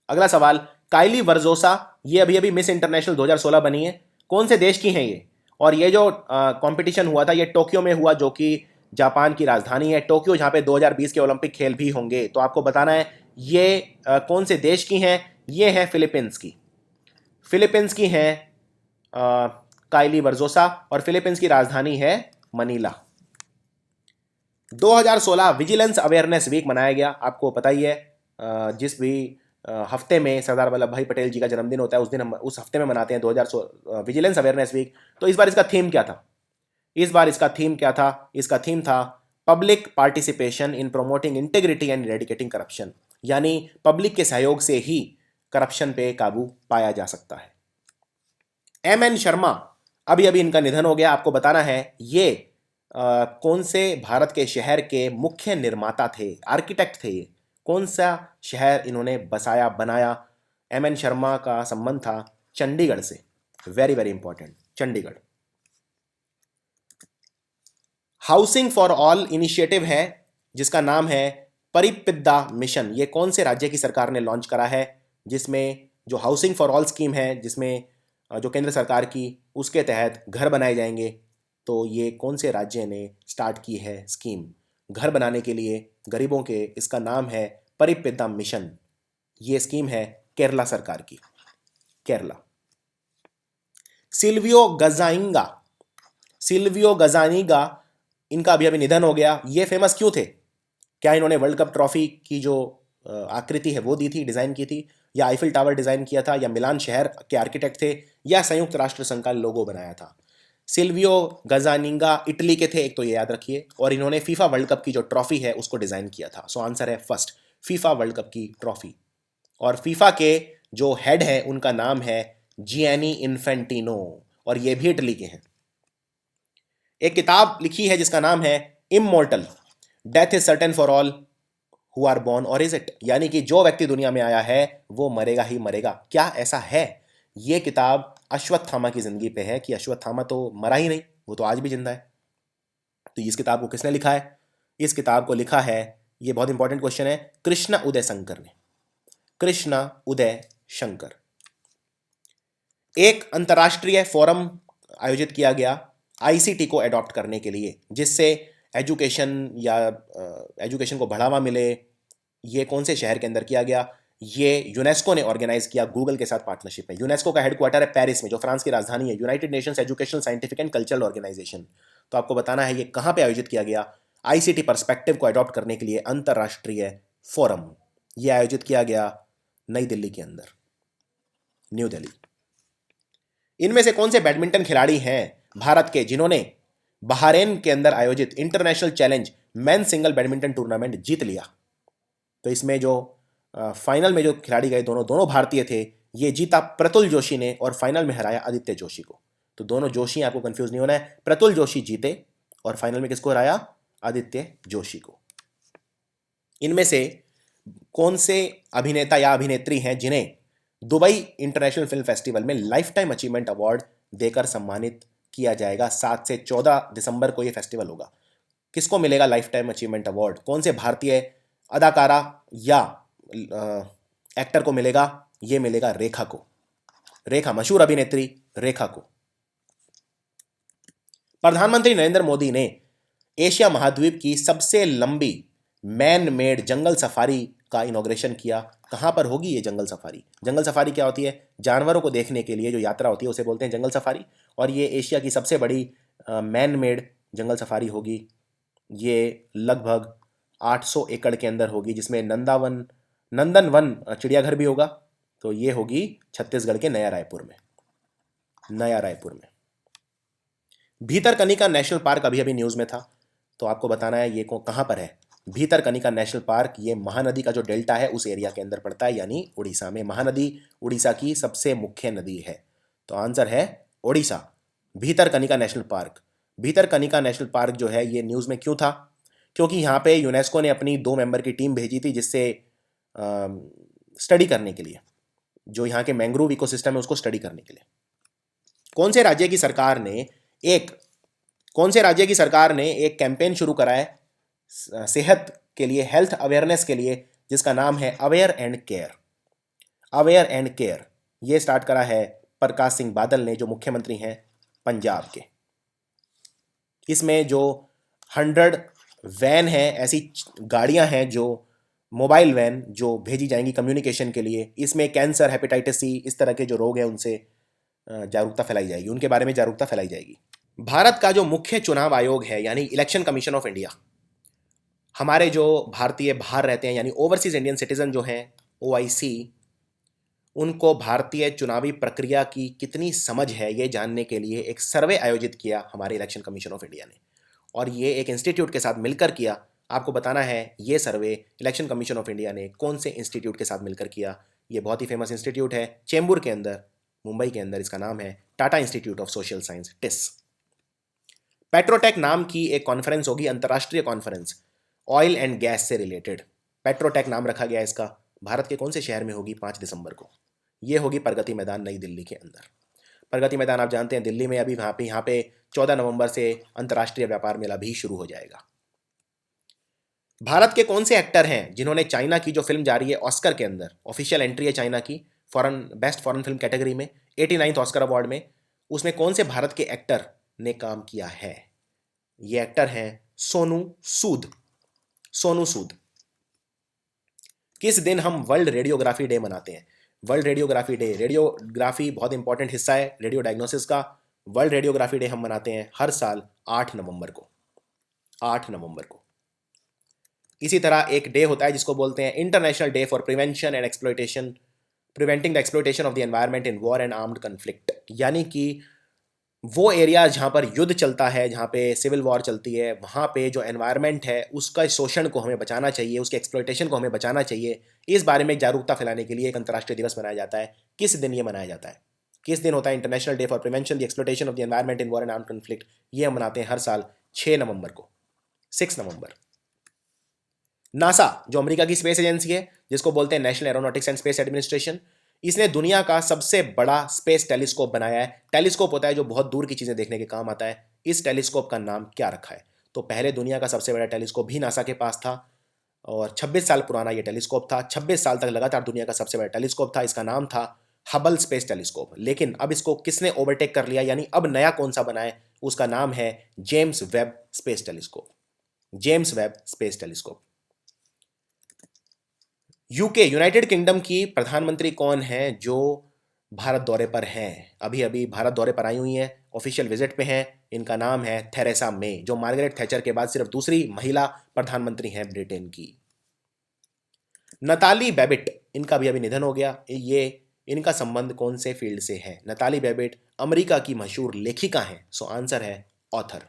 अगला सवाल, काइली वर्जोसा, ये अभी अभी मिस इंटरनेशनल 2016 बनी है। कौन से देश की हैं ये? और ये जो कंपटीशन हुआ था ये टोक्यो में हुआ, जो कि जापान की राजधानी है टोक्यो, जहाँ पे 2020 के ओलंपिक खेल भी होंगे। तो आपको बताना है ये कौन से देश की हैं। ये है फिलीपींस की। फिलीपींस की हैं काइली वर्जोसा और फिलीपींस की राजधानी है मनीला। 2016 विजिलेंस अवेयरनेस वीक मनाया गया, आपको पता ही है। जिस भी हफ्ते में सरदार वल्लभ भाई पटेल जी का जन्मदिन होता है उस दिन हम उस हफ्ते में मनाते हैं 2016 विजिलेंस अवेयरनेस वीक। तो इस बार इसका थीम क्या था? इस बार इसका थीम क्या था? इसका थीम था public participation in promoting integrity and eradicating corruption. यानी पब्लिक के सहयोग से ही करप्शन पे काबू पाया जा सकता है। MN शर्मा, अभी अभी इनका निधन हो गया। आपको बताना है ये कौन से भारत के शहर के मुख्य निर्माता थे, आर्किटेक्ट थे ये। कौन सा शहर इन्होंने बसाया, बनाया? MN शर्मा का संबंध था चंडीगढ़ से। Very very important, Chandigarh. Housing for all initiative है जिसका नाम है परिपिद्दा मिशन। ये कौन से राज्य की सरकार ने लॉन्च करा है? जिसमें जो हाउसिंग फॉर ऑल स्कीम है, जिसमें जो केंद्र सरकार की, उसके तहत घर बनाए जाएंगे। तो ये कौन से राज्य ने स्टार्ट की है स्कीम घर बनाने के लिए गरीबों के? इसका नाम है परिपिद्दा मिशन। ये स्कीम है केरला सरकार की, केरला। सिल्वियो गजाइंगा, सिल्वियो गजानिगा, इनका अभी अभी निधन हो गया। ये फेमस क्यों थे? क्या इन्होंने वर्ल्ड कप ट्रॉफी की जो आकृति है वो दी थी, डिज़ाइन की थी, या आईफिल टावर डिज़ाइन किया था, या मिलान शहर के आर्किटेक्ट थे, या संयुक्त राष्ट्र संघ का लोगो बनाया था? सिल्वियो गजानिगा इटली के थे, एक तो ये याद रखिए। और इन्होंने फीफा वर्ल्ड कप की जो ट्रॉफी है उसको डिज़ाइन किया था। सो आंसर है फर्स्ट, फीफा वर्ल्ड कप की ट्रॉफी। और फीफा के जो हेड है उनका नाम है जियानी इन्फेंटिनो, और ये भी इटली के हैं। एक किताब लिखी है जिसका नाम है immortal, death is certain for all who are born और इज इट। यानी कि जो व्यक्ति दुनिया में आया है वो मरेगा ही मरेगा। क्या ऐसा है? ये किताब अश्वत्थामा की जिंदगी पे है कि अश्वत्थामा तो मरा ही नहीं, वो तो आज भी जिंदा है। तो इस किताब को किसने लिखा है? इस किताब को लिखा है ये बहुत इंपॉर्टेंट क्वेश्चन है। कृष्णा उदय शंकर ने, कृष्णा उदय शंकर। एक अंतर्राष्ट्रीय फोरम आयोजित किया गया आईसीटी को अडॉप्ट करने के लिए, जिससे एजुकेशन या एजुकेशन को बढ़ावा मिले। ये कौन से शहर के अंदर किया गया? ये यूनेस्को ने ऑर्गेनाइज किया गूगल के साथ पार्टनरशिप में। यूनेस्को का हेडक्वार्टर है पेरिस में, जो फ्रांस की राजधानी है, United Nations educational scientific and cultural organisation. तो आपको बताना है ये कहाँ पे आयोजित किया गया। आईसीटी पर्सपेक्टिव को अडॉप्ट करने के लिए अंतर्राष्ट्रीय फोरम, ये आयोजित किया गया नई दिल्ली के अंदर, न्यू दिल्ली। इनमें से कौन से बैडमिंटन खिलाड़ी हैं भारत के जिन्होंने बहरीन के अंदर आयोजित international challenge men single badminton tournament जीत लिया? तो इसमें जो फाइनल में जो खिलाड़ी गए, दोनों दोनों भारतीय थे। ये जीता प्रतुल जोशी ने और फाइनल में हराया आदित्य जोशी को। तो दोनों जोशी, आपको कंफ्यूज नहीं होना है, प्रतुल जोशी जीते और फाइनल में किसको हराया? आदित्य जोशी को। इनमें से कौन से अभिनेता या अभिनेत्री हैं जिन्हें दुबई इंटरनेशनल फिल्म फेस्टिवल में लाइफ टाइम अचीवमेंट अवार्ड देकर सम्मानित किया जाएगा? 7 से 14 दिसंबर को यह फेस्टिवल होगा। किसको मिलेगा लाइफ टाइम अचीवमेंट अवार्ड? कौन से भारतीय अदाकारा या एक्टर को मिलेगा? ये मिलेगा रेखा को, रेखा, मशहूर अभिनेत्री रेखा को। प्रधानमंत्री नरेंद्र मोदी ने एशिया महाद्वीप की सबसे लंबी मैन मेड जंगल सफारी का इनॉग्रेशन किया। कहां पर होगी ये जंगल सफारी? जंगल सफारी क्या होती है? जानवरों को देखने के लिए जो यात्रा होती है उसे बोलते हैं जंगल सफारी। और ये एशिया की सबसे बड़ी मैन मेड जंगल सफारी होगी। ये लगभग 800 एकड़ के अंदर होगी, जिसमें नंदनवन चिड़ियाघर भी होगा। तो ये होगी छत्तीसगढ़ के नया रायपुर में, नया रायपुर में। भीतरकनिका नेशनल पार्क अभी अभी न्यूज़ में था, तो आपको बताना है ये कहाँ पर है। भीतरकनिका नेशनल पार्क ये महानदी का जो डेल्टा है उस एरिया के अंदर पड़ता है, यानी उड़ीसा में। महानदी उड़ीसा की सबसे मुख्य नदी है, तो आंसर है Orissa, Bhitarkanika national park. Bhitarkanika national park जो है ये न्यूज़ में क्यों था? क्योंकि यहाँ पे यूनेस्को ने अपनी 2 मेंबर की टीम भेजी थी, जिससे स्टडी करने के लिए, जो यहाँ के मैंग्रोव इकोसिस्टम है उसको स्टडी करने के लिए। कौन से राज्य की सरकार ने एक कैंपेन शुरू करा है सेहत के लिए, हेल्थ अवेयरनेस के लिए, जिसका नाम है aware and care. Aware and care ये स्टार्ट करा है प्रकाश सिंह बादल ने, जो मुख्यमंत्री हैं पंजाब के। इसमें जो 100 वैन है, ऐसी गाड़ियां हैं जो मोबाइल वैन जो भेजी जाएंगी कम्युनिकेशन के लिए। इसमें कैंसर, हेपेटाइटिस सी, इस तरह के जो रोग हैं उनसे जागरूकता फैलाई जाएगी, उनके बारे में जागरूकता फैलाई जाएगी। भारत का जो मुख्य चुनाव आयोग है, यानी इलेक्शन कमीशन ऑफ इंडिया, हमारे जो भारतीय बाहर रहते हैं यानी ओवरसीज इंडियन सिटीजन जो हैं, OIC, उनको भारतीय चुनावी प्रक्रिया की कितनी समझ है ये जानने के लिए एक सर्वे आयोजित किया हमारे इलेक्शन कमीशन ऑफ इंडिया ने, और ये एक इंस्टीट्यूट के साथ मिलकर किया। आपको बताना है ये सर्वे इलेक्शन कमीशन ऑफ इंडिया ने कौन से इंस्टीट्यूट के साथ मिलकर किया। ये बहुत ही फेमस इंस्टीट्यूट है, चेंबूर के अंदर, मुंबई के अंदर। इसका नाम है Tata institute of social science, TISS. Petrotech नाम की एक कॉन्फ्रेंस होगी, अंतर्राष्ट्रीय कॉन्फ्रेंस, ऑयल एंड गैस से रिलेटेड। पेट्रोटेक नाम रखा गया इसका। भारत के कौन से शहर में होगी? 5 दिसंबर को। ये होगी प्रगति मैदान, नई दिल्ली के अंदर। प्रगति मैदान आप जानते हैं दिल्ली में। अभी यहाँ पे 14 नवंबर से अंतर्राष्ट्रीय व्यापार मेला भी शुरू हो जाएगा। भारत के कौन से एक्टर हैं जिन्होंने चाइना की जो फिल्म जा रही है ऑस्कर के अंदर, ऑफिशियल एंट्री है चाइना की बेस्ट फॉरेन फिल्म कैटेगरी में, 89th ऑस्कर अवार्ड में, उसमें कौन से भारत के एक्टर ने काम किया है? ये एक्टर हैं सोनू सूद। सोनू सूद। किस दिन हम वर्ल्ड रेडियोग्राफी डे मनाते हैं? वर्ल्ड रेडियोग्राफी डे, रेडियोग्राफी बहुत इंपॉर्टेंट हिस्सा है रेडियो डायग्नोसिस का। वर्ल्ड रेडियोग्राफी डे हम मनाते हैं हर साल 8 नवंबर को, 8 नवंबर को। इसी तरह एक डे होता है जिसको बोलते हैं international day for prevention and exploitation, preventing the exploitation of the environment in war and armed conflict. यानी कि वो एरिया जहाँ पर युद्ध चलता है, जहाँ पे सिविल वॉर चलती है, वहाँ पे जो एनवायरनमेंट है उसका शोषण को हमें बचाना चाहिए, उसके एक्सप्लॉयटेशन को हमें बचाना चाहिए। इस बारे में जागरूकता फैलाने के लिए एक अंतर्राष्ट्रीय दिवस मनाया जाता है। किस दिन ये मनाया जाता है? किस दिन होता है international day for prevention the exploitation of the environment in war and armed conflict? ये हम मनाते हैं हर साल 6 नवंबर को, 6 नवंबर। नासा जो अमेरिका की स्पेस एजेंसी है, जिसको बोलते हैं national aeronautics and space administration, इसने दुनिया का सबसे बड़ा स्पेस टेलीस्कोप बनाया है। टेलीस्कोप होता है जो बहुत दूर की चीज़ें देखने के काम आता है। इस टेलीस्कोप का नाम क्या रखा है? तो पहले दुनिया का सबसे बड़ा टेलीस्कोप भी नासा के पास था, और 26 साल पुराना ये टेलीस्कोप था। 26 साल तक लगातार दुनिया का सबसे बड़ा टेलीस्कोप था। इसका नाम था हबल स्पेस टेलीस्कोप। लेकिन अब इसको किसने ओवरटेक कर लिया, यानी अब नया कौन सा बना है, उसका नाम है James Webb space telescope. James Webb space telescope. UK, United kingdom की प्रधानमंत्री कौन है जो भारत दौरे पर हैं? अभी अभी भारत दौरे पर आई हुई हैं, ऑफिशियल विजिट पे हैं। इनका नाम है थेरेसा मे, जो मार्गरेट थैचर के बाद सिर्फ दूसरी महिला प्रधानमंत्री हैं ब्रिटेन की। नताली बेबिट, इनका भी अभी निधन हो गया। ये इनका संबंध कौन से फील्ड से है? नताली बेबिट अमेरिका की मशहूर लेखिका हैं। सो आंसर है ऑथर।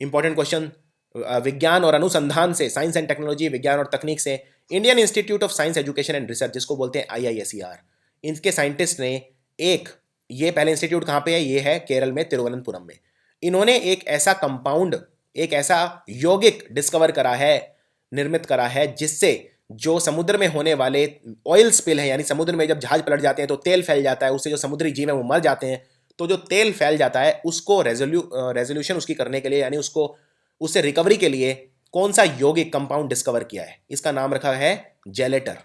इंपॉर्टेंट क्वेश्चन, विज्ञान और अनुसंधान से, साइंस एंड टेक्नोलॉजी, विज्ञान और तकनीक से Indian institute of science education and research, जिसको बोलते हैं IISER, इनके साइंटिस्ट ने एक, ये पहले इंस्टीट्यूट कहाँ पे है? ये है केरल में, तिरुवनंतपुरम में। इन्होंने एक ऐसा कंपाउंड, एक ऐसा यौगिक डिस्कवर करा है, निर्मित करा है, जिससे जो समुद्र में होने वाले ऑयल स्पिल है, यानी समुद्र में जब जहाज पलट जाते हैं तो तेल फैल जाता है, उससे जो समुद्री जीव है वो मर जाते हैं। तो जो तेल फैल जाता है उसको रेजोल्यूशन उसकी करने के लिए, यानी उसको उससे रिकवरी के लिए कौन सा यौगिक कंपाउंड डिस्कवर किया है? इसका नाम रखा है जेलेटर।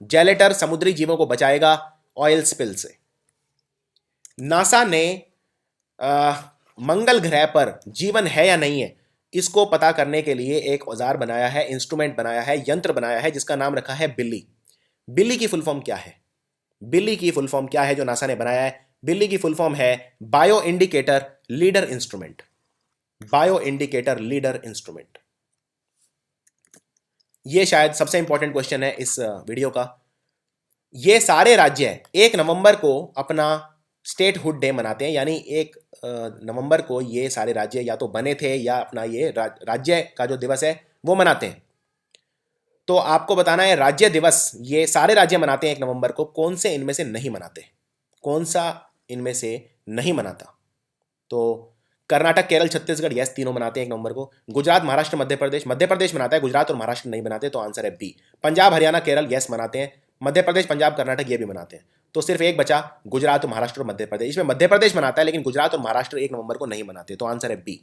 जेलेटर समुद्री जीवों को बचाएगा ऑयल स्पिल से। नासा ने मंगल ग्रह पर जीवन है या नहीं है, इसको पता करने के लिए एक औजार बनाया है, इंस्ट्रूमेंट बनाया है, यंत्र बनाया है, जिसका नाम रखा है बिल्ली। बिल्ली की फुल फॉर्म क्या है? बिल्ली की फुल फॉर्म क्या है जो नासा ने बनाया है? बिल्ली की फुल फॉर्म है bio indicator leader instrument. Bio indicator leader instrument. ये शायद सबसे इंपॉर्टेंट क्वेश्चन है इस वीडियो का। ये सारे राज्य 1 नवंबर को अपना स्टेटहुड डे मनाते हैं, यानी 1 नवंबर को ये सारे राज्य या तो बने थे या अपना ये राज्य का जो दिवस है वो मनाते हैं। तो आपको बताना है राज्य दिवस ये सारे राज्य मनाते हैं 1 नवंबर को, कौन से इनमें से नहीं मनाते? कौन सा इनमें से नहीं मनाता? तो कर्नाटक, केरल, छत्तीसगढ़, यस तीनों मनाते हैं 1 नवंबर को। गुजरात, महाराष्ट्र, मध्य प्रदेश, मध्य प्रदेश मनाता है, गुजरात और महाराष्ट्र नहीं मनाते, तो आंसर है बी। पंजाब, हरियाणा, केरल, यस मनाते हैं। मध्य प्रदेश, पंजाब, कर्नाटक ये भी मनाते हैं। तो सिर्फ एक बचा, गुजरात, महाराष्ट्र और मध्य प्रदेश। इसमें मध्य प्रदेश मनाता है लेकिन गुजरात और महाराष्ट्र 1 नवंबर को नहीं मनाते, तो आंसर है बी।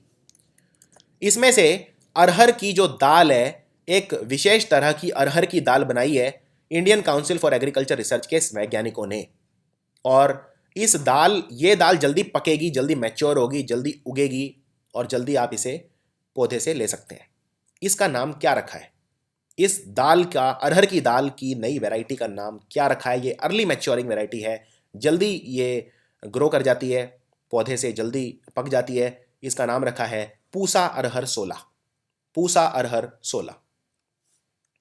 इसमें से अरहर की जो दाल है, एक विशेष तरह की अरहर की दाल बनाई है Indian council for agriculture research के वैज्ञानिकों ने। और इस दाल, ये दाल जल्दी पकेगी, जल्दी मैच्योर होगी, जल्दी उगेगी और जल्दी आप इसे पौधे से ले सकते हैं। इसका नाम क्या रखा है? इस दाल का, अरहर की दाल की नई वैरायटी का नाम क्या रखा है? ये अर्ली मैच्योरिंग वैरायटी है, जल्दी ये ग्रो कर जाती है, पौधे से जल्दी पक जाती है। इसका नाम रखा है पूसा अरहर 16। पूसा अरहर 16।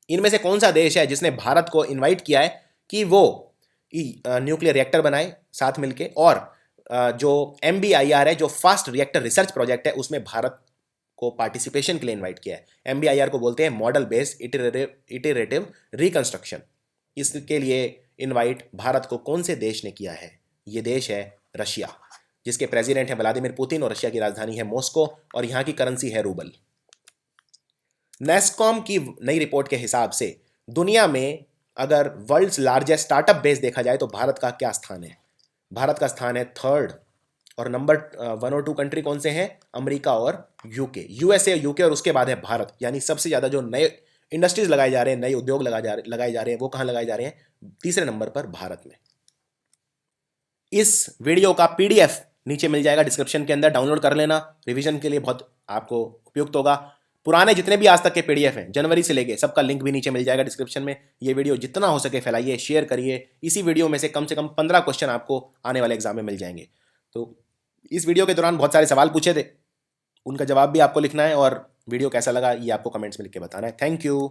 इनमें से कौन सा देश है जिसने भारत को इनवाइट किया है कि वो न्यूक्लियर रिएक्टर बनाए साथ मिलके, और जो MBIR है, जो फास्ट रिएक्टर रिसर्च प्रोजेक्ट है, उसमें भारत को पार्टिसिपेशन के लिए इनवाइट किया है। MBIR को बोलते हैं मॉडल बेस्ड इटरेटिव रिकंस्ट्रक्शन। इसके लिए इनवाइट भारत को कौन से देश ने किया है? ये देश है रशिया, जिसके प्रेसिडेंट है व्लादिमीर पुतिन और रशिया की राजधानी है मॉस्को और यहाँ की करेंसी है रूबल। नेस्कॉम की नई रिपोर्ट के हिसाब से दुनिया में अगर वर्ल्ड्स लार्जेस्ट स्टार्टअप बेस देखा जाए तो भारत का क्या स्थान है? भारत का स्थान है 3rd, और नंबर 1 और 2 कंट्री कौन से हैं? अमेरिका और यूके। USA, यूके और उसके बाद है भारत। यानी सबसे ज़्यादा जो नए इंडस्ट्रीज लगाए जा रहे हैं, नए उद्योग लगाए जा रहे हैं, वो कहाँ लगाए जा रहे हैं? तीसरे नंबर पर भारत में। इस वीडियो का PDF नीचे मिल जाएगा डिस्क्रिप्शन के अंदर, डाउनलोड कर लेना, रिवीजन के लिए बहुत आपको उपयुक्त होगा। पुराने जितने भी आज तक के PDF हैं जनवरी से लेके, सबका लिंक भी नीचे मिल जाएगा डिस्क्रिप्शन में। ये वीडियो जितना हो सके फैलाइए, शेयर करिए। इसी वीडियो में से कम 15 क्वेश्चन आपको आने वाले एग्जाम में मिल जाएंगे। तो इस वीडियो के दौरान बहुत सारे सवाल पूछे थे, उनका जवाब भी आपको लिखना है, और वीडियो कैसा लगा ये आपको कमेंट्स में लिख के बताना है। Thank you.